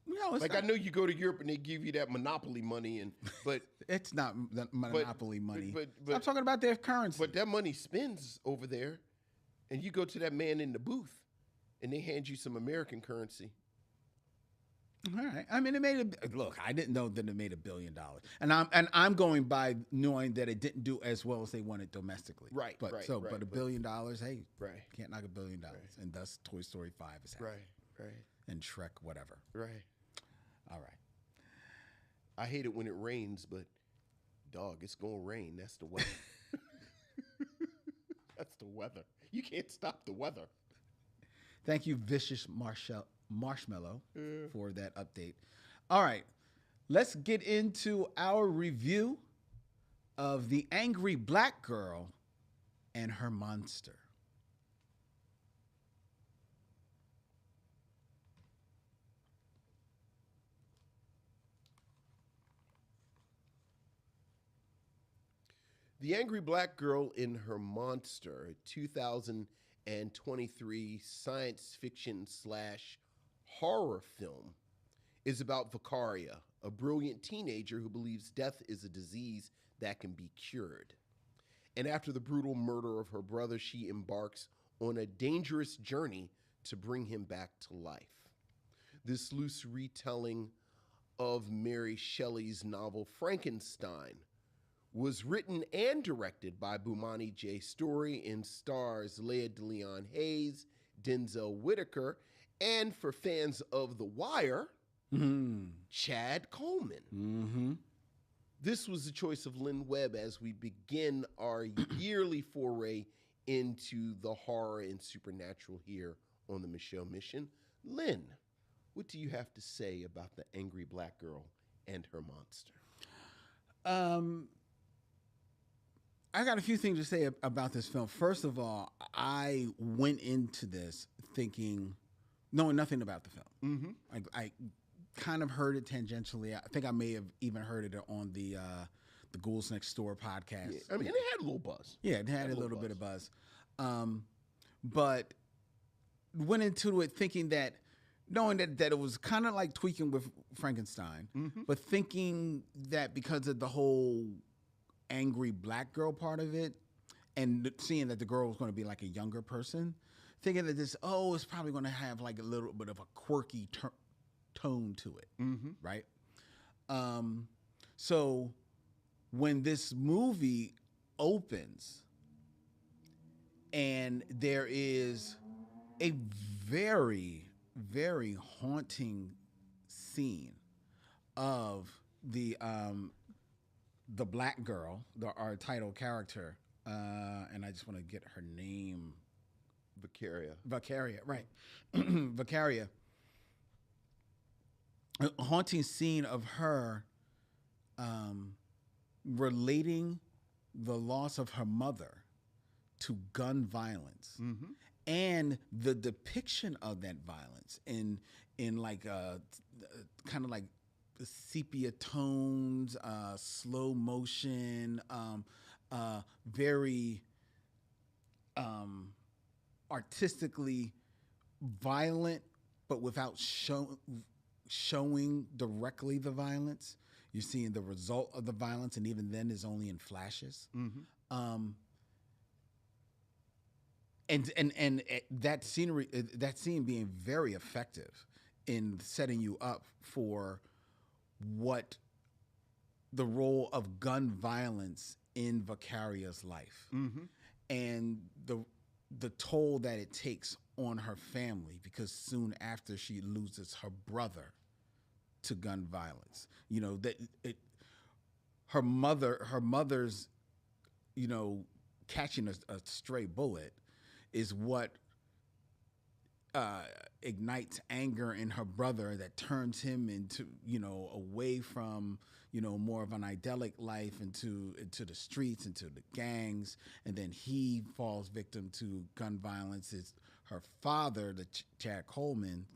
No, it's like not. I know you go to Europe and they give you that monopoly money, but it's not the monopoly money. But I'm talking about their currency. But that money spends over there, and you go to that man in the booth, and they hand you some American currency. All right. I mean, look. I didn't know that it made $1 billion, and I'm going by knowing that it didn't do as well as they wanted domestically. Right. But $1 billion, hey, right. Can't knock $1 billion, and thus Toy Story 5 is happening. Right. And Shrek, whatever. Right. All right. I hate it when it rains, but dog, it's gonna rain. That's the weather. That's the weather. You can't stop the weather. Thank you, Vicious Marshmallow, for that update. All right. let's get into our review of The Angry Black Girl and Her Monster. The Angry Black Girl and Her Monster, a 2023 science fiction slash horror film, is about Vicaria, a brilliant teenager who believes death is a disease that can be cured. And after the brutal murder of her brother, she embarks on a dangerous journey to bring him back to life. This loose retelling of Mary Shelley's novel Frankenstein was written and directed by Bomani J. Story and stars Lea DeLeon Hayes, Denzel Whitaker, and for fans of The Wire, Chad Coleman. Mm-hmm. This was the choice of Lynn Webb as we begin our yearly foray into the horror and supernatural here on the Michelle Mission. Lynn, what do you have to say about The Angry Black Girl and Her Monster? I got a few things to say about this film. First of all, I went into this knowing nothing about the film. Mm-hmm. I kind of heard it tangentially. I think I may have even heard it on the Ghouls Next Door podcast. Yeah, I mean, it had a little buzz. Yeah, it had a little bit of buzz. But went into it knowing that it was kind of like tweaking with Frankenstein, but thinking that because of the whole angry black girl part of it, and seeing that the girl was going to be like a younger person, thinking that it's probably going to have like a little bit of a quirky tone to it, right? So when this movie opens and there is a very, very haunting scene of the black girl, our title character, and I just want to get her name. Vicaria, right. Vicaria. A haunting scene of her relating the loss of her mother to gun violence, and the depiction of that violence in like kind of like sepia tones, slow motion, very artistically violent, but without showing directly the violence. You're seeing the result of the violence, and even then is only in flashes. And that scenery, that scene being very effective in setting you up for what the role of gun violence in Vicaria's life, and the toll that it takes on her family, because soon after she loses her brother to gun violence. You know, her mother's, you know, catching a stray bullet is what ignites anger in her brother that turns him into, you know, away from, you know, more of an idyllic life into the streets, into the gangs, and then he falls victim to gun violence. Her father, the Chad Coleman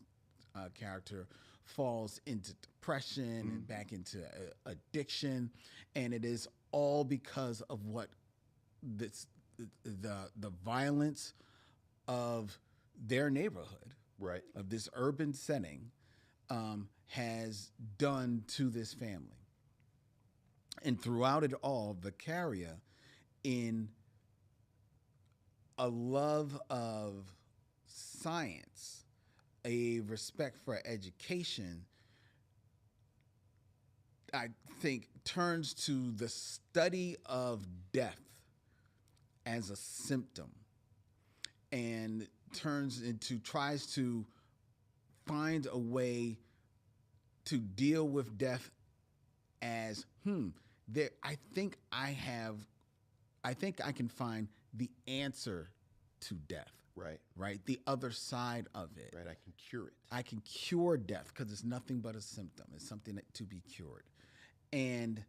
character, falls into depression and back into addiction, and it is all because of what the violence of their neighborhood, right, of this urban setting, has done to this family. And throughout it all, Vicaria, in a love of science, a respect for education, I think turns to the study of death as a symptom, and tries to find a way to deal with death as, I think I can find the answer to death. Right. right? The other side of it. Right. I can cure it. I can cure death because it's nothing but a symptom. It's something to be cured. And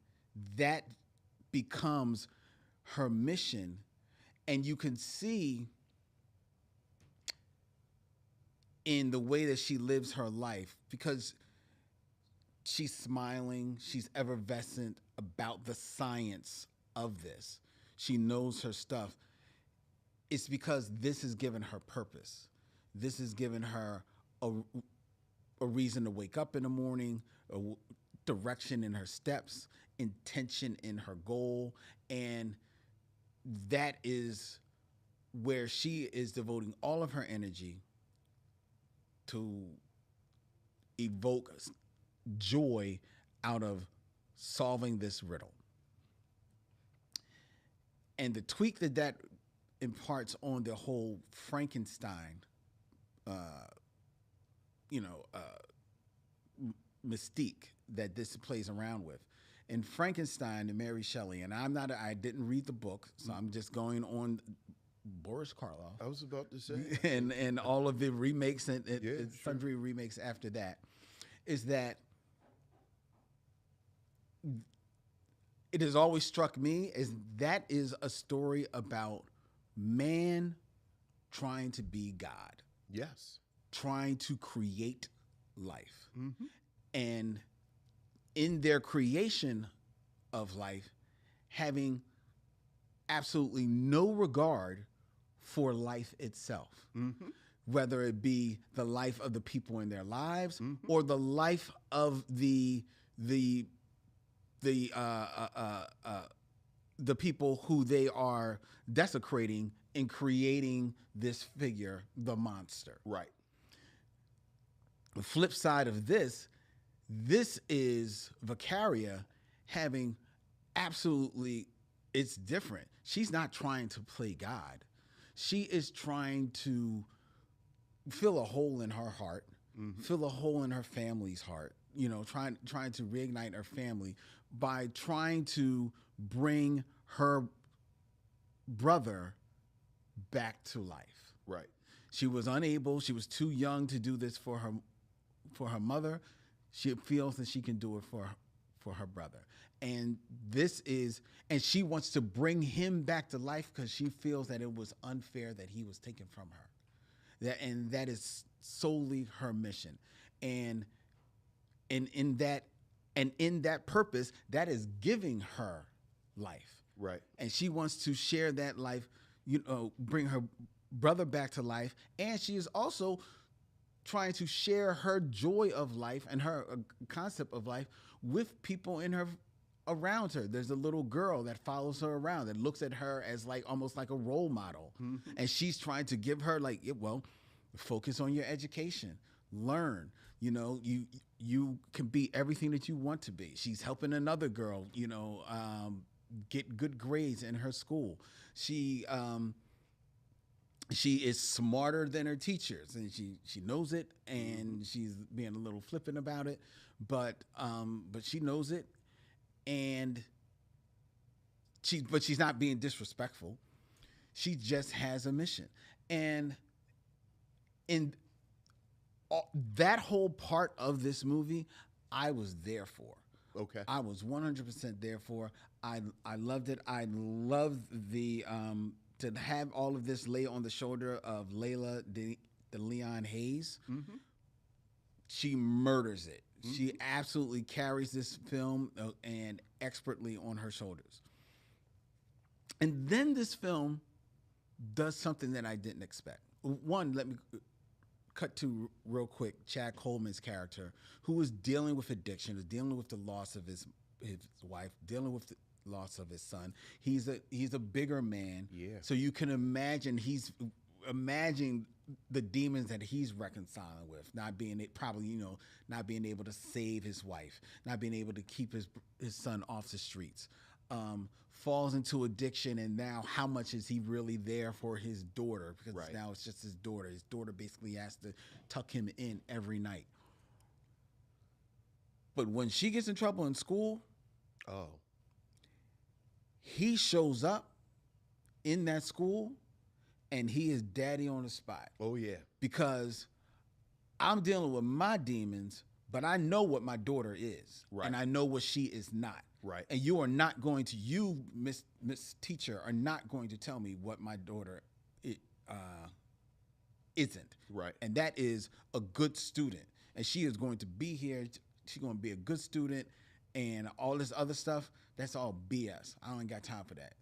that becomes her mission. And you can see in the way that she lives her life, because she's smiling, she's effervescent about the science of this. She knows her stuff. It's because this has given her purpose. This has given her a reason to wake up in the morning, a direction in her steps, intention in her goal. And that is where she is devoting all of her energy to evoke joy out of solving this riddle. And the tweak that imparts on the whole Frankenstein, mystique that this plays around with. In Frankenstein and Mary Shelley, and I didn't read the book, so I'm just going on Boris Karloff. I was about to say. and all of the remakes and sundry remakes after that, is that it has always struck me as that is a story about man trying to be God. Yes. Trying to create life. Mm-hmm. And in their creation of life, having absolutely no regard for life itself. Mm-hmm. Whether it be the life of the people in their lives, mm-hmm. or the life of the people who they are desecrating in creating this figure, the monster. Right. The flip side of this is Vicaria having absolutely, it's different. She's not trying to play God. She is trying to fill a hole in her heart, mm-hmm. fill a hole in her family's heart, trying to reignite her family by trying to bring her brother back to life. Right. She was unable, she was too young to do this for her mother. She feels that she can do it for her brother. And she wants to bring him back to life because she feels that it was unfair that he was taken from her. That is solely her mission. And in that purpose, that is giving her life. Right. And she wants to share that life, bring her brother back to life. And she is also trying to share her joy of life and her concept of life with people around her. There's a little girl that follows her around that looks at her as almost like a role model. Mm-hmm. And she's trying to give her focus on your education, learn, you can be everything that you want to be. She's helping another girl, get good grades in her school. She is smarter than her teachers, and she knows it, and she's being a little flippant about it, but she knows it, and she's not being disrespectful. She just has a mission, and in that whole part of this movie, I was there for. Okay, I was 100% there for. I loved it. I loved the. To have all of this lay on the shoulder of Layla DeLeon Hayes, mm-hmm. she murders it. Mm-hmm. She absolutely carries this film and expertly on her shoulders. And then this film does something that I didn't expect. One, let me cut to real quick Chad Coleman's character, who was dealing with addiction, was dealing with the loss of his wife, dealing with the loss of his son. He's a bigger man. Yeah. So you can imagine imagine the demons that he's reconciling with, not being able to save his wife, not being able to keep his son off the streets. Falls into addiction, and now how much is he really there for his daughter? Because right. now it's just his daughter. His daughter basically has to tuck him in every night. But when she gets in trouble in school, he shows up in that school and he is daddy on the spot. Oh, yeah. Because I'm dealing with my demons, but I know what my daughter is. Right. And I know what she is not. Right. And you are not going to, you, Miss Teacher, are not going to tell me what my daughter isn't. Right. And that is a good student. And she is going to be here. She's going to be a good student. And all this other stuff, that's all BS. I don't got time for that.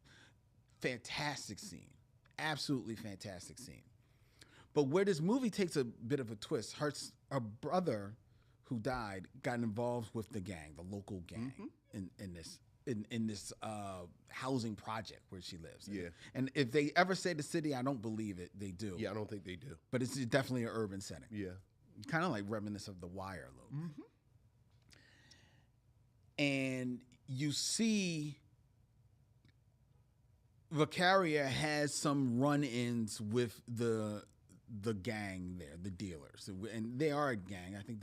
Fantastic scene. Absolutely fantastic scene. But where this movie takes a bit of a twist, her brother who died got involved with the gang, the local gang, in this housing project where she lives. Yeah. And if they ever say the city, I don't believe it. They do. Yeah, I don't think they do. But it's definitely an urban setting. Yeah. Kind of like reminiscent of The Wire a little bit. And you see Vicaria has some run-ins with the gang there, the dealers, and they are a gang. I think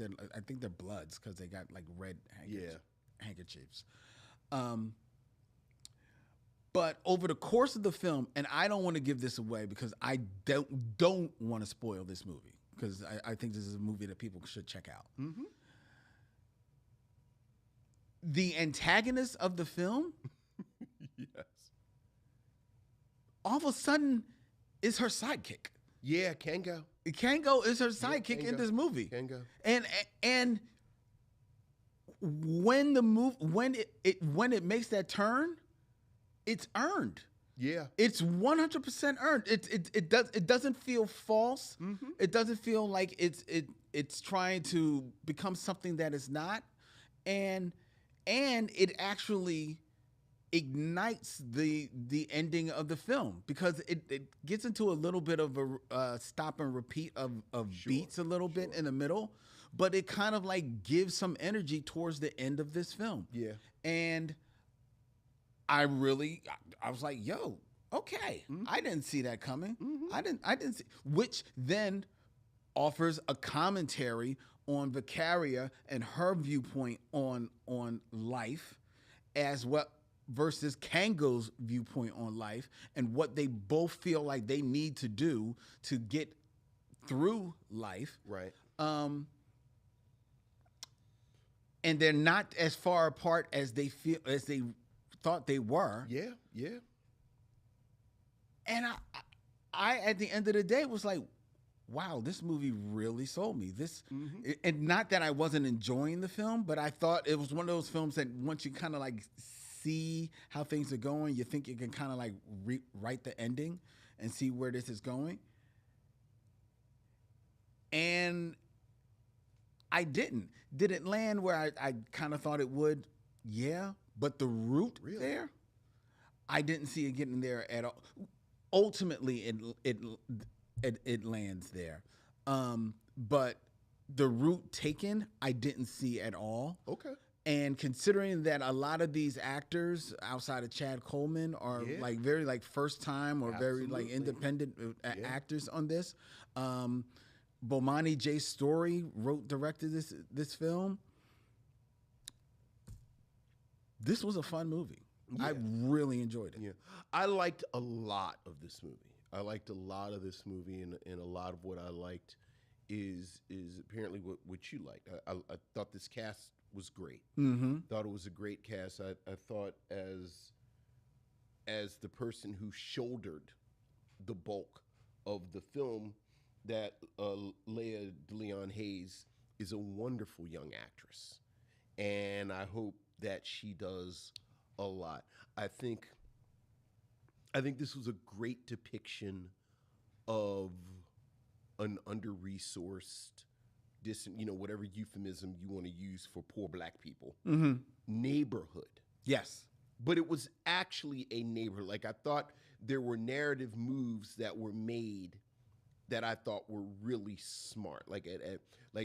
they're Bloods because they got like red handkerchiefs. But over the course of the film, and I don't want to give this away because I don't want to spoil this movie because I think this is a movie that people should check out. The antagonist of the film, yes, all of a sudden is her sidekick. Yeah, Kango. Kango is her sidekick in this movie. Kango. And when the when it makes that turn, it's earned. Yeah, it's 100% earned. It doesn't feel false. It doesn't feel like it's trying to become something that it's not, and it actually ignites the ending of the film because it gets into a little bit of a stop and repeat of beats a little bit in the middle, but it kind of like gives some energy towards the end of this film. Yeah. And I was like, yo, okay. I didn't see that coming. I didn't see, which then offers a commentary on Vicaria and her viewpoint on life as what versus Kango's viewpoint on life and what they both feel like they need to do to get through life. Right. And they're not as far apart as they thought they were. Yeah, yeah. And I at the end of the day was like, wow, this movie really sold me. And not that I wasn't enjoying the film, but I thought it was one of those films that once you kind of like see how things are going, you think you can kind of like write the ending and see where this is going. And I didn't. Did it land where I kind of thought it would? Yeah. But the route there, I didn't see it getting there at all. Ultimately, it lands there. But the route taken, I didn't see at all. Okay. And considering that a lot of these actors outside of Chad Coleman are like very like first time or very like independent actors on this. Bomani J. Story directed this film. This was a fun movie. Yeah. I really enjoyed it. Yeah, I liked a lot of this movie. I liked a lot of this movie, and a lot of what I liked is apparently what you liked. I thought this cast was great. Thought it was a great cast. I thought as the person who shouldered the bulk of the film, that Lea DeLeon Hayes is a wonderful young actress, and I hope that she does a lot. I think this was a great depiction of an under-resourced, whatever euphemism you want to use for poor black people, neighborhood. Yes. But it was actually a neighborhood. Like, I thought there were narrative moves that were made that I thought were really smart. Like,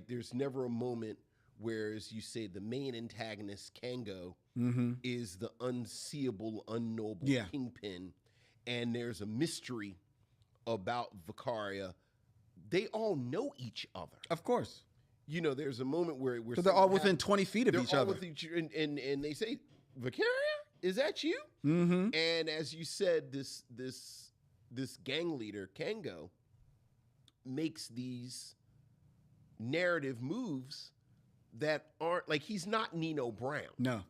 there's never a moment where, as you say, the main antagonist, Kango, is the unseeable, unknowable kingpin, and there's a mystery about Vicaria. They all know each other. Of course. There's a moment where they're all within 20 feet of each other. And they say, Vicaria, is that you? And as you said, this this gang leader, Kango, makes these narrative moves that aren't like, he's not Nino Brown. No.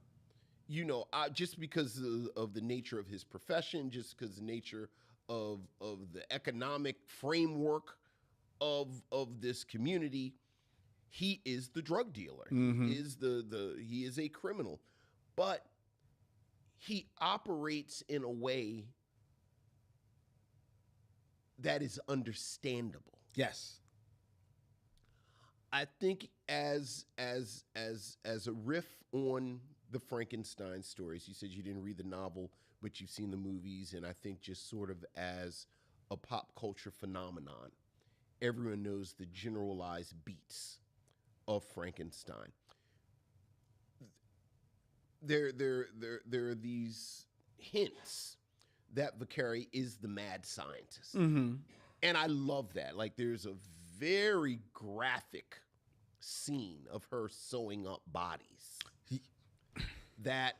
You know, just because of the nature of his profession, just because the nature of the economic framework of this community, he is the drug dealer. He is he is a criminal, but he operates in a way that is understandable. Yes. I think as a riff on the Frankenstein stories, you said you didn't read the novel, but you've seen the movies, and I think just sort of as a pop culture phenomenon, everyone knows the generalized beats of Frankenstein. There are these hints that Vicari is the mad scientist, and I love that. Like, there's a very graphic scene of her sewing up bodies that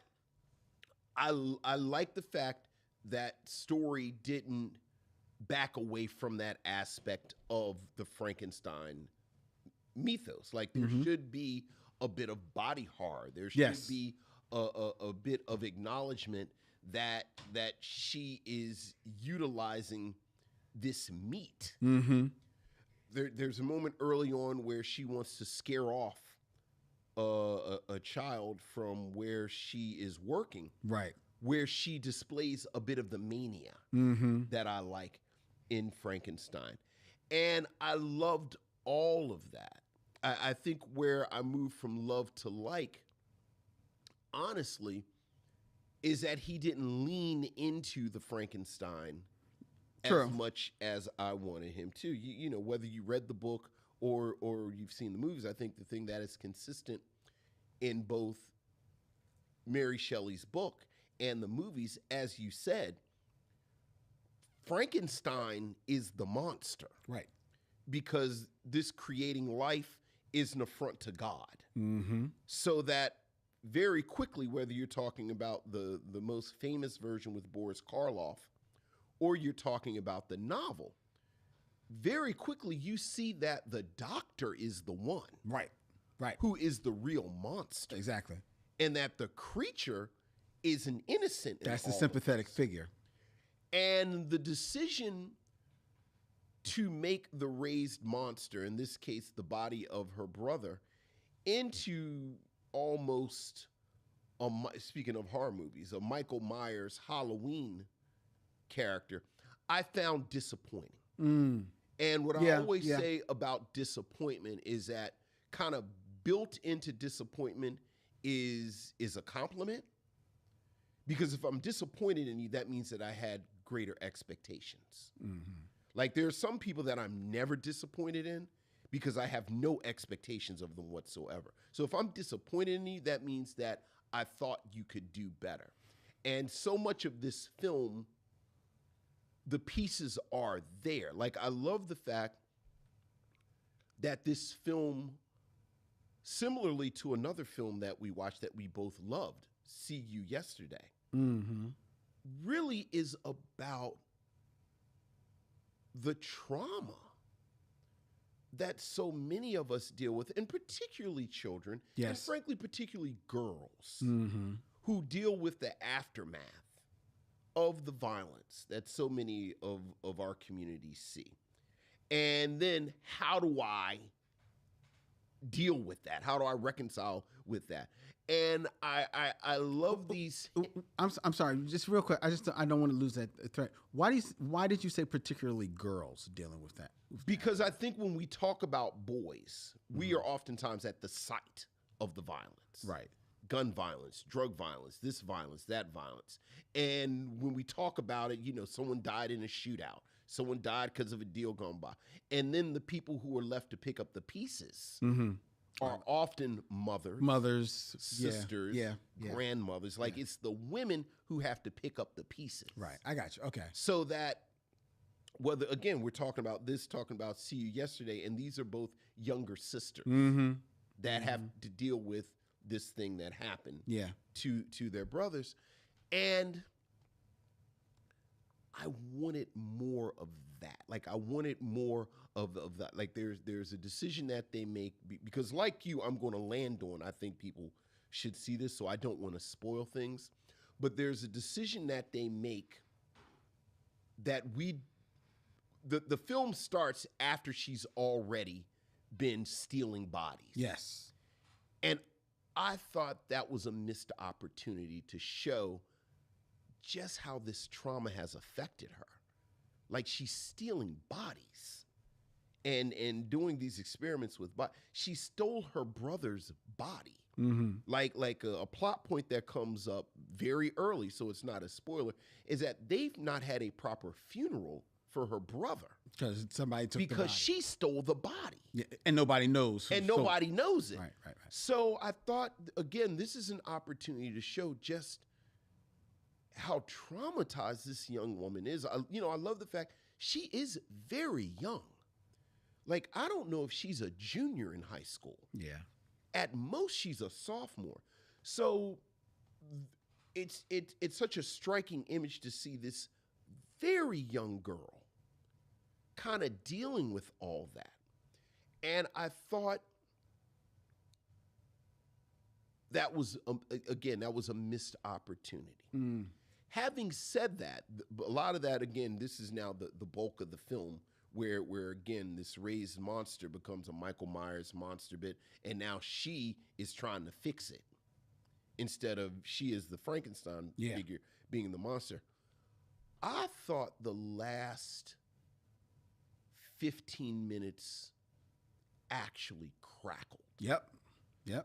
I like the fact that Story didn't back away from that aspect of the Frankenstein mythos. Like, there should be a bit of body horror. There should be a bit of acknowledgement that she is utilizing this meat. There's a moment early on where she wants to scare off a child from where she is working, right? Where she displays a bit of the mania that I like in Frankenstein, and I loved all of that. I think where I moved from love to like, honestly, is that he didn't lean into the Frankenstein as much as I wanted him to. You know, whether you read the book or you've seen the movies, I think the thing that is consistent in both Mary Shelley's book and the movies, as you said, Frankenstein is the monster. Right. Because this creating life is an affront to God. So that very quickly, whether you're talking about the most famous version with Boris Karloff, or you're talking about the novel, very quickly you see that the doctor is the one. Right. Who is the real monster. Exactly. And that the creature is an innocent. That's the sympathetic figure. And the decision to make the raised monster, in this case, the body of her brother, into almost, speaking of horror movies, a Michael Myers Halloween character, I found disappointing. And what I always say about disappointment is that kind of built into disappointment is a compliment. Because if I'm disappointed in you, that means that I had greater expectations. Like, there are some people that I'm never disappointed in because I have no expectations of them whatsoever. So if I'm disappointed in you, that means that I thought you could do better. And so much of this film, the pieces are there. Like, I love the fact that this film, similarly to another film that we watched that we both loved, See You Yesterday, really is about the trauma that so many of us deal with, and particularly children, and frankly, particularly girls, who deal with the aftermath of the violence that so many of our communities see. And then how do I deal with that? How do I reconcile with that? And I love these. I'm sorry, just real quick. I don't want to lose that thread. Why did you say particularly girls dealing with that? Because I think when we talk about boys, we are oftentimes at the site of the violence. Right. Gun violence, drug violence, this violence, that violence. And when we talk about it, you know, someone died in a shootout. Someone died because of a deal gone by. And then the people who are left to pick up the pieces are often mothers, sisters, grandmothers. Like, it's the women who have to pick up the pieces. Right. I got you. Okay. So that, whether, again, we're talking about See You Yesterday, and these are both younger sisters that have to deal with this thing that happened to their brothers. And I wanted more of that. Like I wanted more of that. Like there's a decision that they make because like you, I'm going to land on. I think people should see this, so I don't want to spoil things. But there's a decision that they make that the film starts after she's already been stealing bodies. Yes. And I thought that was a missed opportunity to show just how this trauma has affected her. Like she's stealing bodies and doing these experiments with bodies. She stole her brother's body. Mm-hmm. Like a plot point that comes up very early, so it's not a spoiler, is that they've not had a proper funeral for her brother. Because somebody took the body. Because she stole the body. Yeah, and nobody knows. And nobody knows it. Right. So I thought, again, this is an opportunity to show just how traumatized this young woman is. I love the fact she is very young. Like, I don't know if she's a junior in high school. Yeah. At most, she's a sophomore. So it's such a striking image to see this very young girl kind of dealing with all that. And I thought that was, that was a missed opportunity. Mm. Having said that, a lot of that, again, this is now the bulk of the film where again, this raised monster becomes a Michael Myers monster bit, and now she is trying to fix it instead of she is the Frankenstein figure being the monster. I thought the last 15 minutes actually crackled. Yep.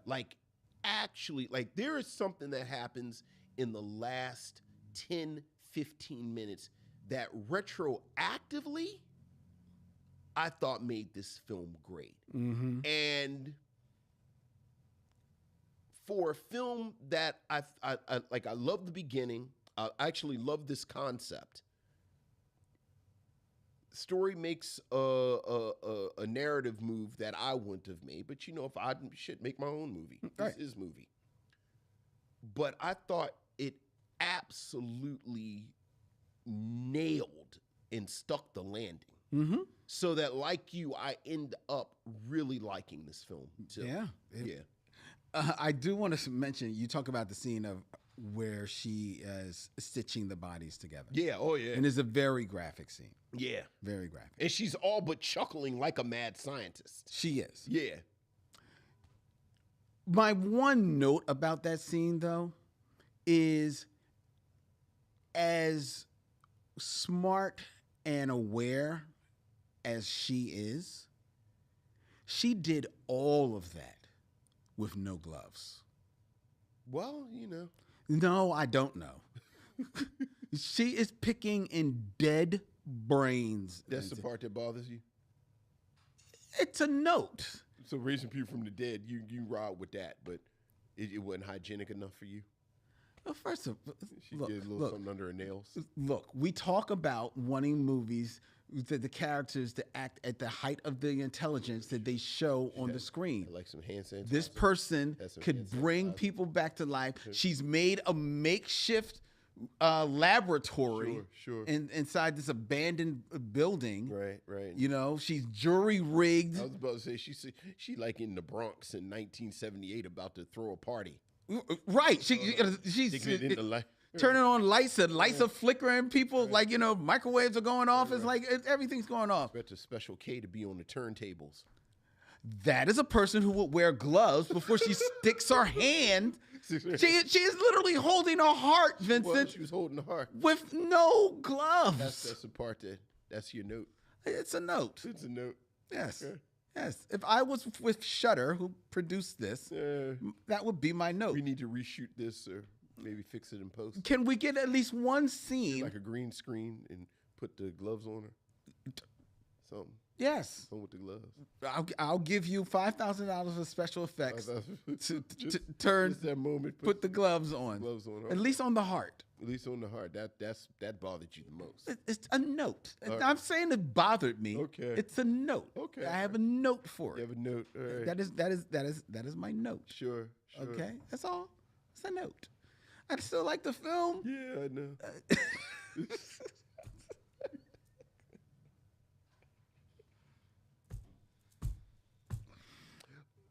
Like, actually, like there is something that happens in the last 10, 15 minutes that retroactively I thought made this film great. Mm-hmm. And for a film that I love the beginning, I actually love this concept. Story makes a narrative move that I wouldn't have made, but if I should make my own movie, this is movie. But I thought it absolutely nailed and stuck the landing. Mm-hmm. So that, like you, I end up really liking this film too. Yeah. I do want to mention, you talk about the scene of where she is stitching the bodies together. Yeah, oh yeah. And it's a very graphic scene. Yeah. Very graphic. And she's all but chuckling like a mad scientist. She is. Yeah. My one note about that scene, though, is as smart and aware as she is, she did all of that with no gloves. Well, No, I don't know. She is picking in dead brains. That's the part that bothers you? It's a note. So raising people from the dead, you ride with that, but it wasn't hygienic enough for you? Well, first of all, she did a little something under her nails. Look, we talk about wanting movies that the characters to act at the height of the intelligence that they show on the screen. Like some hand sanitizer. This person could bring people back to life. She's made a makeshift laboratory inside this abandoned building. Right. She's jury rigged. I was about to say she like in the Bronx in 1978 about to throw a party. Right. She's turning on lights. The lights are flickering. People microwaves are going off. It's like everything's going off. Expect a Special K to be on the turntables. That is a person who would wear gloves before she sticks her hand. She is literally holding a heart, Vincent. Well, she was holding a heart with no gloves. That's the part that's your note. It's a note. It's a note. Yes. Okay. Yes. If I was with Shudder, who produced this, that would be my note. We need to reshoot this or maybe fix it in post. Can we get at least one scene? Like a green screen and put the gloves on her? Something. Yes. Something with the gloves. I'll give you $5,000 of special effects to turn that moment. Put the gloves on. Her. At least on the heart. At least on the heart. That bothered you the most. It's a note. Right. I'm saying it bothered me. Okay. It's a note. Okay. I have a note for it. You have a note. All right. That is my note. Sure. Okay. That's all. It's a note. I still like the film. Yeah, I know.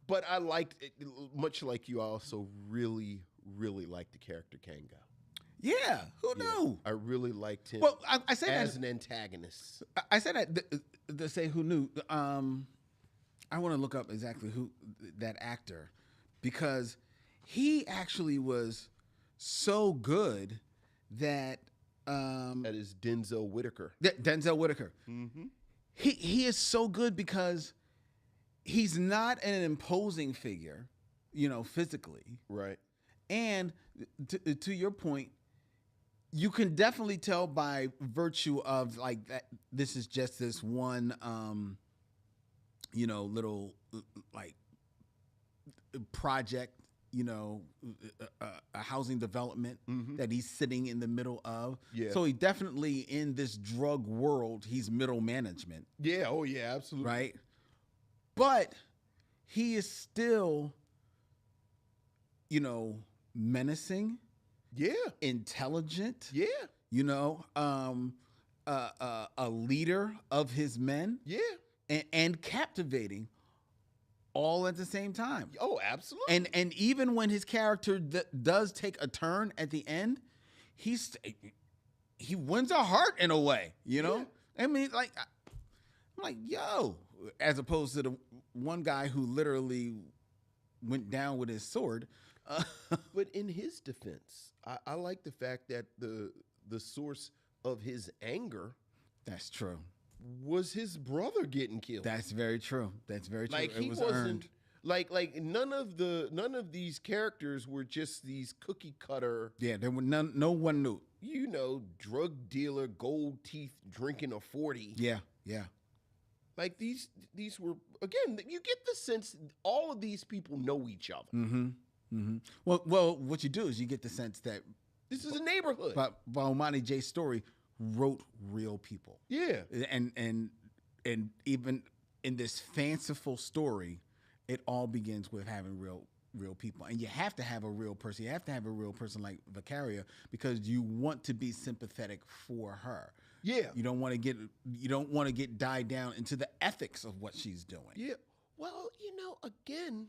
But I liked it, much like you. I also really, really liked the character Kango. Yeah, who knew? I really liked him. Well, I say as that an antagonist. I said that to say who knew. I want to look up exactly who that actor, because he actually was so good that that is Denzel Whitaker. Denzel Whitaker. Mm-hmm. He is so good because he's not an imposing figure, physically. Right. And to your point, you can definitely tell by virtue of like that. This is just this one, little like project, a housing development that he's sitting in the middle of. Yeah. So he definitely in this drug world, he's middle management. Yeah. Oh yeah. Absolutely. Right. But he is still, menacing. Yeah. Intelligent. Yeah. A leader of his men. Yeah. And captivating all at the same time. Oh, absolutely. And even when his character does take a turn at the end, he wins a heart in a way, Yeah. I mean, I'm like, yo, as opposed to the one guy who literally went down with his sword. But in his defense, I like the fact that the source of his anger, that's true, was his brother getting killed. That's very true. That's very true. Like he wasn't earned. Like none of these characters were just these cookie cutter. Yeah, there were no one knew. Drug dealer, gold teeth, drinking a 40. Yeah. Like these were, again, you get the sense all of these people know each other. Mm-hmm. Mm-hmm. Well, what you do is you get the sense that this is a neighborhood. But Omani J's story wrote real people. Yeah. And even in this fanciful story, it all begins with having real people. And you have to have a real person. You have to have a real person like Vicaria because you want to be sympathetic for her. Yeah. You don't want to get died down into the ethics of what she's doing. Yeah. Well, again,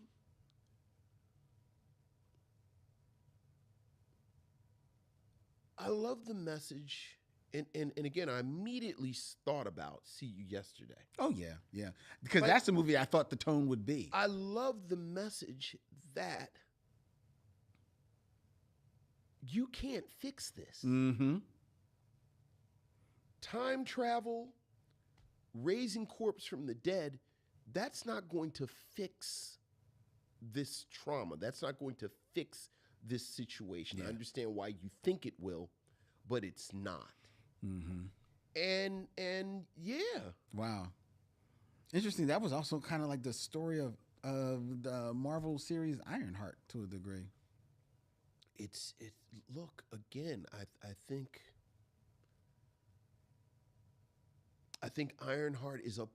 I love the message. And again, I immediately thought about See You Yesterday. Oh, yeah. Because that's the movie I thought the tone would be. I love the message that you can't fix this. Mm-hmm. Time travel, raising corpse from the dead, that's not going to fix this trauma. That's not going to fix this situation. Yeah. I understand why you think it will, but it's not. Mm-hmm. And yeah. Wow. Interesting. That was also kind of like the story of the Marvel series Ironheart to a degree. Look, again, I think Ironheart is a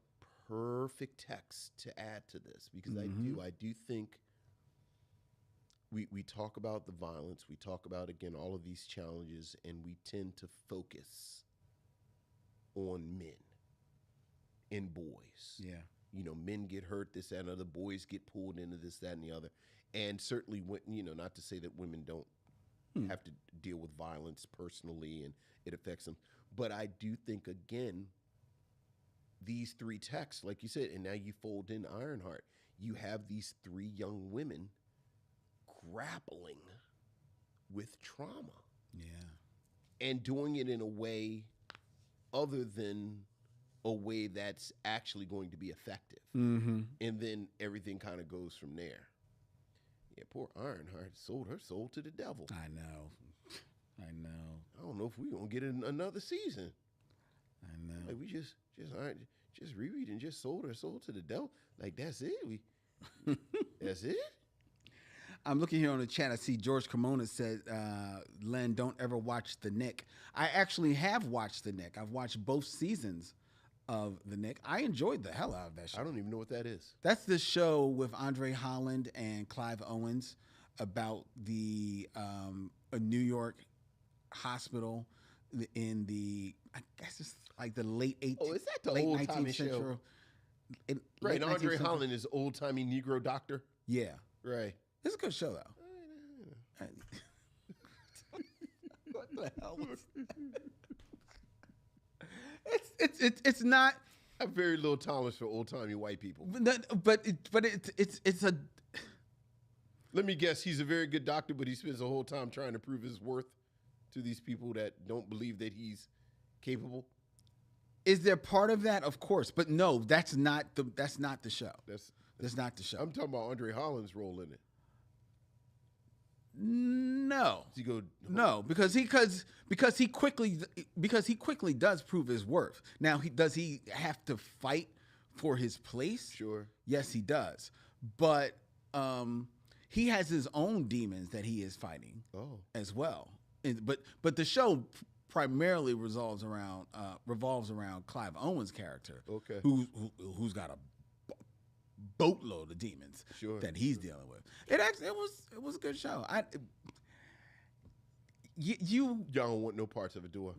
perfect text to add to this because I do think we talk about the violence, we talk about, again, all of these challenges, and we tend to focus on men and boys. Yeah. Men get hurt, this, that, and other. Boys get pulled into this, that, and the other. And certainly, not to say that women don't have to deal with violence personally and it affects them. But I do think, again, these three texts, like you said, and now you fold in Ironheart, you have these three young women grappling with trauma. Yeah. And doing it in a way other than a way that's actually going to be effective. Mm-hmm. And then everything kind of goes from there. Yeah, poor Ironheart sold her soul to the devil. I know. I don't know if we're going to get another season. I know. Like we just reread and just sold her soul to the devil. Like, that's it? That's it? I'm looking here on the chat. I see George Cremona said, Len, don't ever watch The Nick. I actually have watched The Nick. I've watched both seasons of The Nick. I enjoyed the hell out of that show. I don't even know what that is. That's the show with Andre Holland and Clive Owens about a New York hospital in the, I guess it's like the late 18th. Oh, is that the old-timey show? Right, Andre Holland is old-timey Negro doctor. Yeah. Right. It's a good show, though. What the hell was that? It's not. I have very little tolerance for old-timey white people. But it's a. Let me guess, he's a very good doctor, but he spends the whole time trying to prove his worth to these people that don't believe that he's capable. Is there part of that? Of course, but no, that's not the show. That's not the show. I'm talking about Andre Holland's role in it. No. Does he go? No, because he quickly does prove his worth. Now, does he have to fight for his place? Sure. Yes, he does. But he has his own demons that he is fighting as well. But the show primarily revolves around Clive Owen's character, who's got a boatload of demons that he's dealing with. It was a good show. Y'all don't want no parts of it, do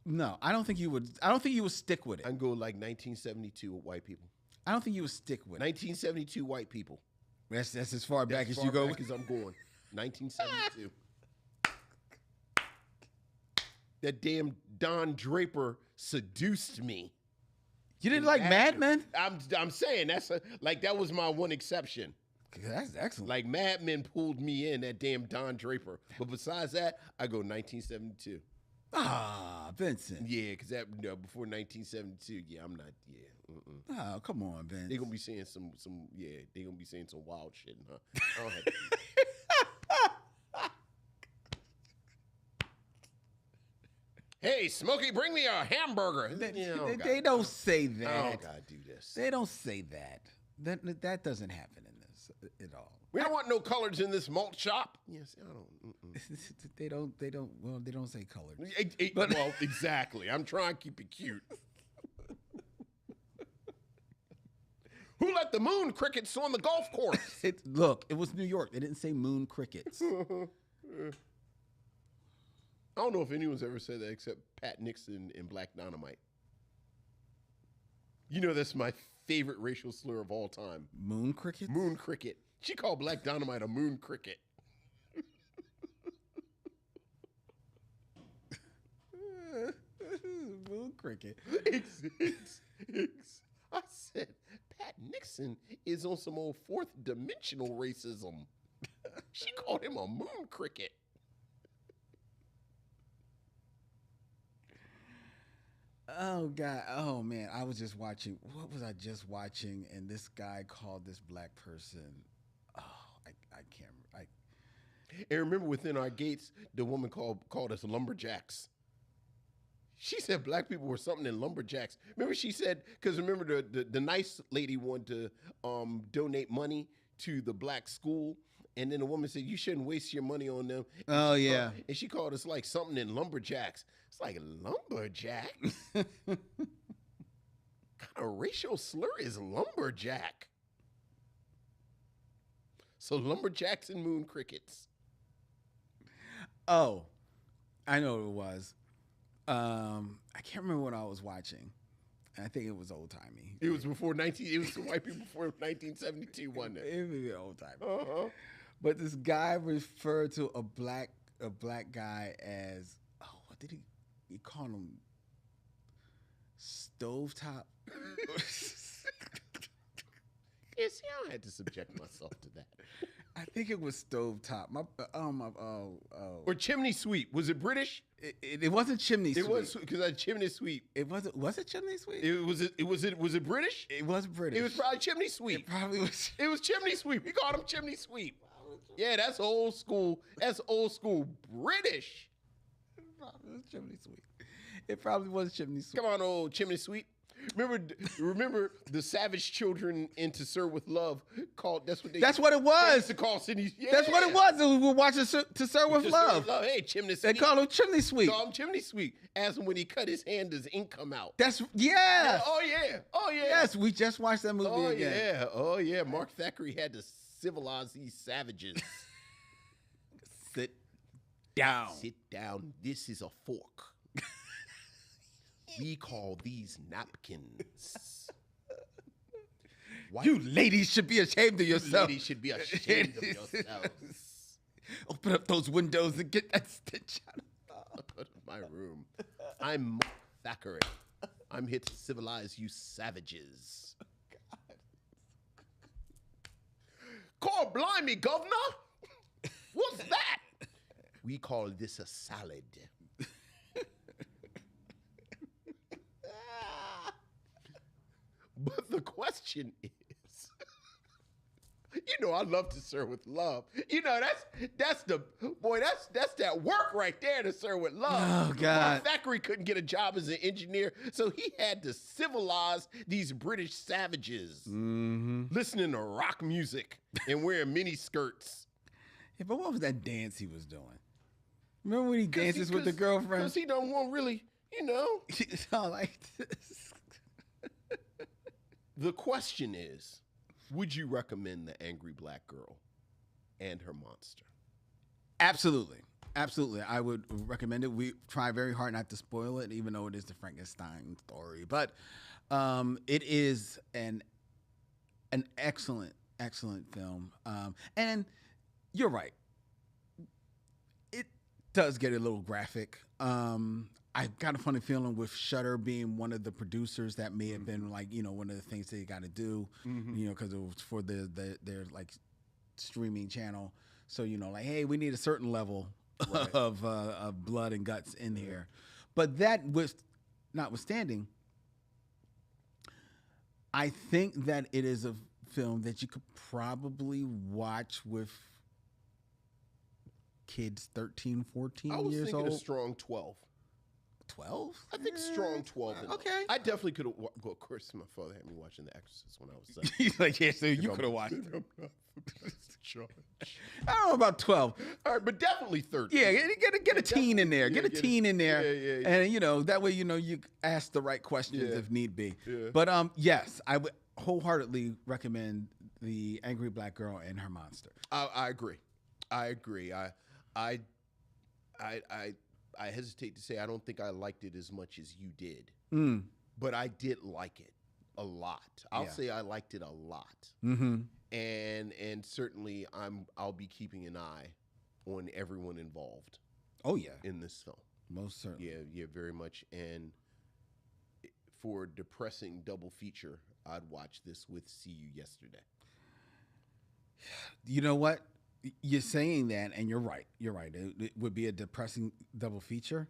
No, I don't think you would. I don't think you would stick with it. I can go like 1972 with white people. I don't think you would stick with 1972 white people. That's as far back as you go. As I'm going. 1972. That damn Don Draper seduced me. You didn't like Mad Men? I'm saying that was my one exception. That's excellent. Like Mad Men pulled me in, that damn Don Draper. But besides that, I go 1972. Ah, Vincent. Yeah, because before 1972, I'm not. Yeah. Oh, come on, Vince. They're gonna be saying some. Yeah, they're gonna be saying some wild shit, huh? I don't have to. Hey, Smokey, bring me a hamburger. They don't say that. I don't gotta do this. They don't say that. That doesn't happen in this at all. We don't want no colors in this malt shop. Yes, I don't. They don't. Well, they don't say colored. Well, exactly. I'm trying to keep it cute. Who let the moon crickets on the golf course? Look, it was New York. They didn't say moon crickets. I don't know if anyone's ever said that except Pat Nixon and Black Dynamite. You know, that's my favorite racial slur of all time. Moon cricket? Moon cricket. She called Black Dynamite a moon cricket. Moon cricket. I said, Pat Nixon is on some old fourth dimensional racism. She called him a moon cricket. Oh, God. Oh, man. I was just watching. What was I just watching? And this guy called this black person. Oh, I can't. And remember, within our gates, the woman called us lumberjacks. She said black people were something in lumberjacks. Remember, she said, because remember, the nice lady wanted to donate money to the black school. And then the woman said, you shouldn't waste your money on them. Oh, yeah. And she called us like something in lumberjacks. It's like, lumberjacks? What kind of racial slur is lumberjack? So lumberjacks and moon crickets. Oh, I know what it was. I can't remember what I was watching. I think it was old timey. It was before it was white people before 1972, wasn't it? It was old timey. But this guy referred to a black guy as, what did he called him? Stovetop. Yeah, see, I don't have to subject myself to that. I think it was stovetop. Or chimney sweep. Was it British? It wasn't chimney sweep. It was because I chimney sweep. It wasn't. Was it chimney sweep? Was it British? It was British. It was probably chimney sweep. It probably was. It was chimney sweep. We called him chimney sweep. Yeah, that's old school. That's old school British. It probably was chimney sweep. It probably was chimney sweep. Come on, old chimney sweep. Remember the Savage Children in To Serve With Love called. That's what it was. They used to call Cindy. Yeah. That's what it was. We were watching To Serve With Love. Hey, chimney sweep. They call him chimney sweep. Call him chimney sweep. Ask him when he cut his hand, does ink come out? Yeah. Oh yeah. Yes, we just watched that movie again. Oh yeah. Mark Thackeray had to civilize these savages. Sit down. Sit down. This is a fork. We call these napkins. You ladies should be ashamed of yourself. Ladies should be ashamed of yourselves. Open up those windows and get that stench out of my room. I'm Thackeray. I'm here to civilize you savages. God blimey, governor. What's that? We call this a salad. But the question is, I love to serve with love. That's that work right there to serve with love. Oh, God. Thackeray couldn't get a job as an engineer, so he had to civilize these British savages, listening to rock music and wearing mini skirts. Yeah, but what was that dance he was doing? Remember when he dances with the girlfriend? Because he don't want really, It's all like this. The question is, would you recommend The Angry Black Girl and Her Monster? Absolutely. Absolutely. I would recommend it. We try very hard not to spoil it, even though it is the Frankenstein story. But it is an excellent, excellent film. And you're right. It does get a little graphic. I got a funny feeling with Shudder being one of the producers that may have been like, one of the things they got to do, because it was for their like streaming channel. So, like, hey, we need a certain level of blood and guts in here. But that was notwithstanding, I think that it is a film that you could probably watch with kids 13, 14 years old. I was thinking a strong 12. 12? I think strong 12. Okay. I definitely could have. Well, of course, my father had me watching The Exorcist when I was 7. He's like, yeah, so you could have watched it. I'm not the best judge. I don't know about 12. All right, but definitely 13. Yeah, get a teen in there. Yeah, Get a teen in there. Yeah. And, that way, you ask the right questions if need be. Yeah. But, yes, I would wholeheartedly recommend The Angry Black Girl and Her Monster. I agree. I hesitate to say I don't think I liked it as much as you did, but I did like it a lot. I'll say I liked it a lot, and certainly I'll be keeping an eye on everyone involved. Oh yeah, in this film, most certainly. Yeah, very much. And for a depressing double feature, I'd watch this with See You Yesterday. You know what? You're saying that, and you're right. You're right. It would be a depressing double feature.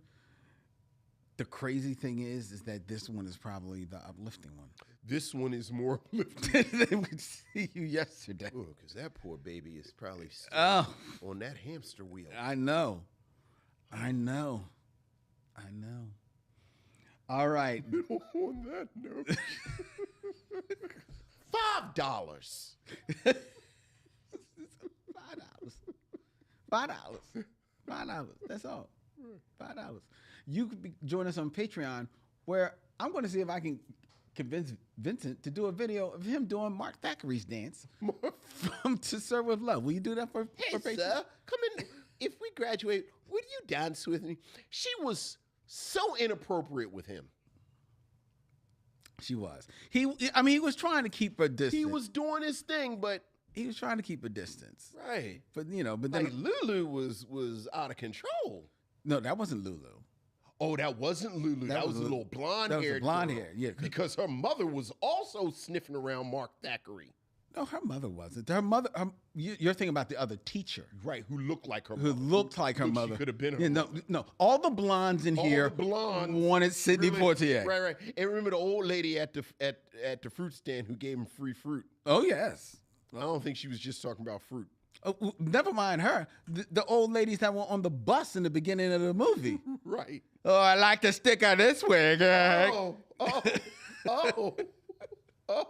The crazy thing is that this one is probably the uplifting one. This one is more uplifting than we See You Yesterday. Oh, because that poor baby is probably still on that hamster wheel. I know. All right. On that note, $5. $5. That's all. $5. You could join us on Patreon, where I'm going to see if I can convince Vincent to do a video of him doing Mark Thackeray's dance from To Serve With Love. Will you do that for Patreon? Sir, come in. If we graduate, would you dance with me? She was so inappropriate with him. She was. He was trying to keep a distance. He was doing his thing, but he was trying to keep a distance. Right. But but then like Lulu was out of control. No, that wasn't Lulu. Oh, that wasn't Lulu. That was a little blonde-haired girl. Blonde hair, yeah. Because her mother was also sniffing around Mark Thackeray. No, her mother wasn't. Her mother. You're thinking about the other teacher, right? Who looked like her. Who mother. looked like her mother. She could have been her. mother. No. All the blondes in here wanted Sidney Poitier. Right. And remember the old lady at the fruit stand who gave him free fruit. Oh yes. I don't think she was just talking about fruit. Oh, never mind her. The old ladies that were on the bus in the beginning of the movie. Right. Oh, I like to stick her this way, girl. Oh. I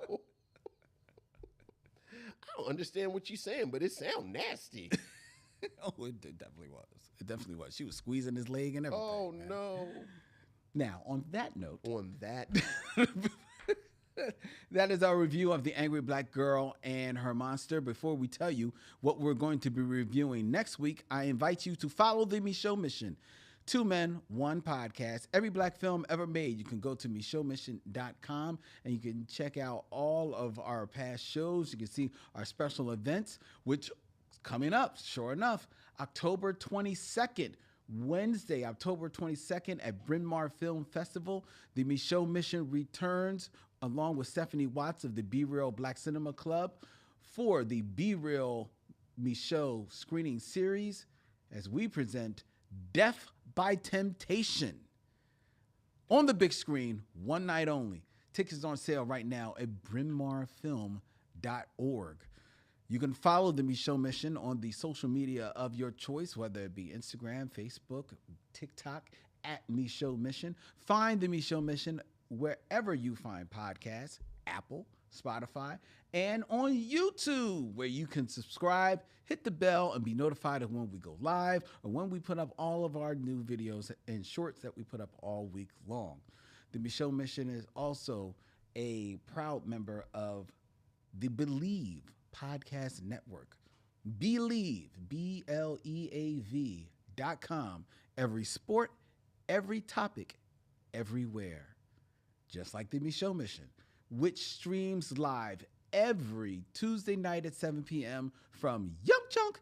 don't understand what you're saying, but it sounds nasty. Oh, it definitely was. It definitely was. She was squeezing his leg and everything. Oh, man. No. Now, on that note. That is our review of The Angry Black Girl and Her Monster. Before we tell you what we're going to be reviewing next week, I invite you to follow the Michaud Mission. Two Men, One Podcast. Every black film ever made. You can go to michonmission.com and you can check out all of our past shows. You can see our special events, which is coming up, sure enough, October 22nd. Wednesday, October 22nd at Bryn Mawr Film Festival. The Michaud Mission returns along with Stephanie Watts of the Be Real Black Cinema Club for the Be Real Michaud screening series as we present Death by Temptation on the big screen, one night only. Tickets on sale right now at brynmarfilm.org. You can follow the Michaud Mission on the social media of your choice, whether it be Instagram, Facebook, TikTok, at Michaud Mission. Find the Michaud Mission wherever you find podcasts, Apple, Spotify, and on YouTube, where you can subscribe, hit the bell, and be notified of when we go live or when we put up all of our new videos and shorts that we put up all week long. The Michaud Mission is also a proud member of the Believe Podcast Network. Believe, BLEAV.com. Every sport, every topic, everywhere. Just like the Michaud Mission, which streams live every Tuesday night at 7 p.m. from Young Junk,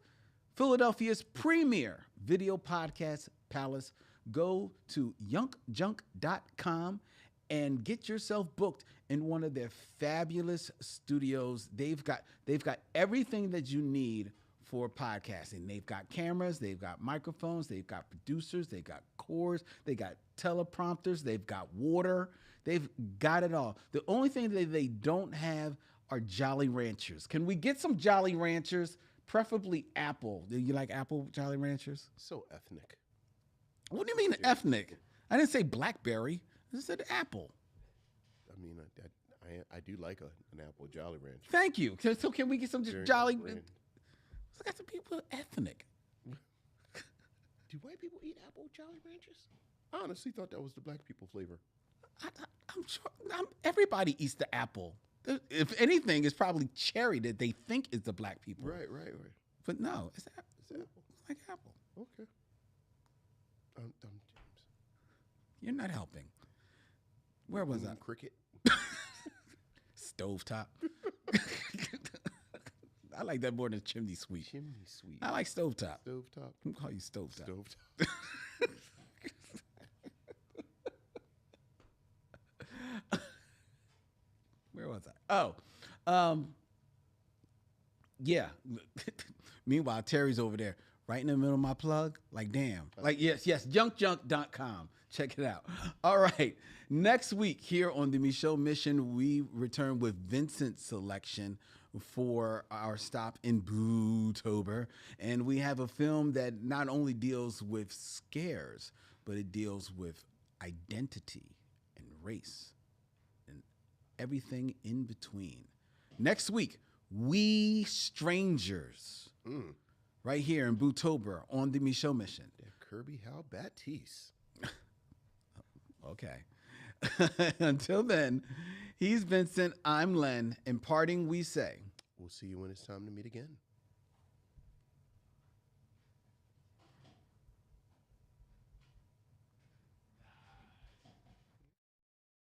Philadelphia's premier video podcast palace. Go to youngjunk.com and get yourself booked in one of their fabulous studios. They've got everything that you need for podcasting. They've got cameras, they've got microphones, they've got producers, they've got cords, they got teleprompters, they've got water, they've got it all. The only thing that they don't have are Jolly Ranchers. Can we get some Jolly Ranchers? Preferably apple. Do you like apple Jolly Ranchers? So ethnic. What do you mean ethnic? I didn't say blackberry. I said apple. I mean, I do like an apple Jolly Rancher. Thank you. So can we get some Jolly? Look at some people ethnic. Do white people eat apple Jolly Ranchers? I honestly thought that was the black people flavor. I'm sure everybody eats the apple. If anything, it's probably cherry that they think is the black people. Right. But no, it's apple. It's like apple. Okay. James. You're not helping. Where was I? Cricket. Stovetop. I like that more than chimney sweep. Chimney sweep. I like stovetop. Stovetop. I'm gonna call you stovetop. Stovetop. Where was I? Yeah. Meanwhile, Terry's over there, right in the middle of my plug. Like, damn. Like, yes, youngjunk.com. Check it out. All right. Next week here on the Michaud Mission, we return with Vincent's selection for our stop in BOOTOBER. And we have a film that not only deals with scares, but it deals with identity and race and everything in between. Next week, We Strangers. Right here in BOOTOBER on the Michaud Mission. Kirby Hal Batiste. Okay. Until then, he's Vincent, I'm Len. In parting, we say, we'll see you when it's time to meet again.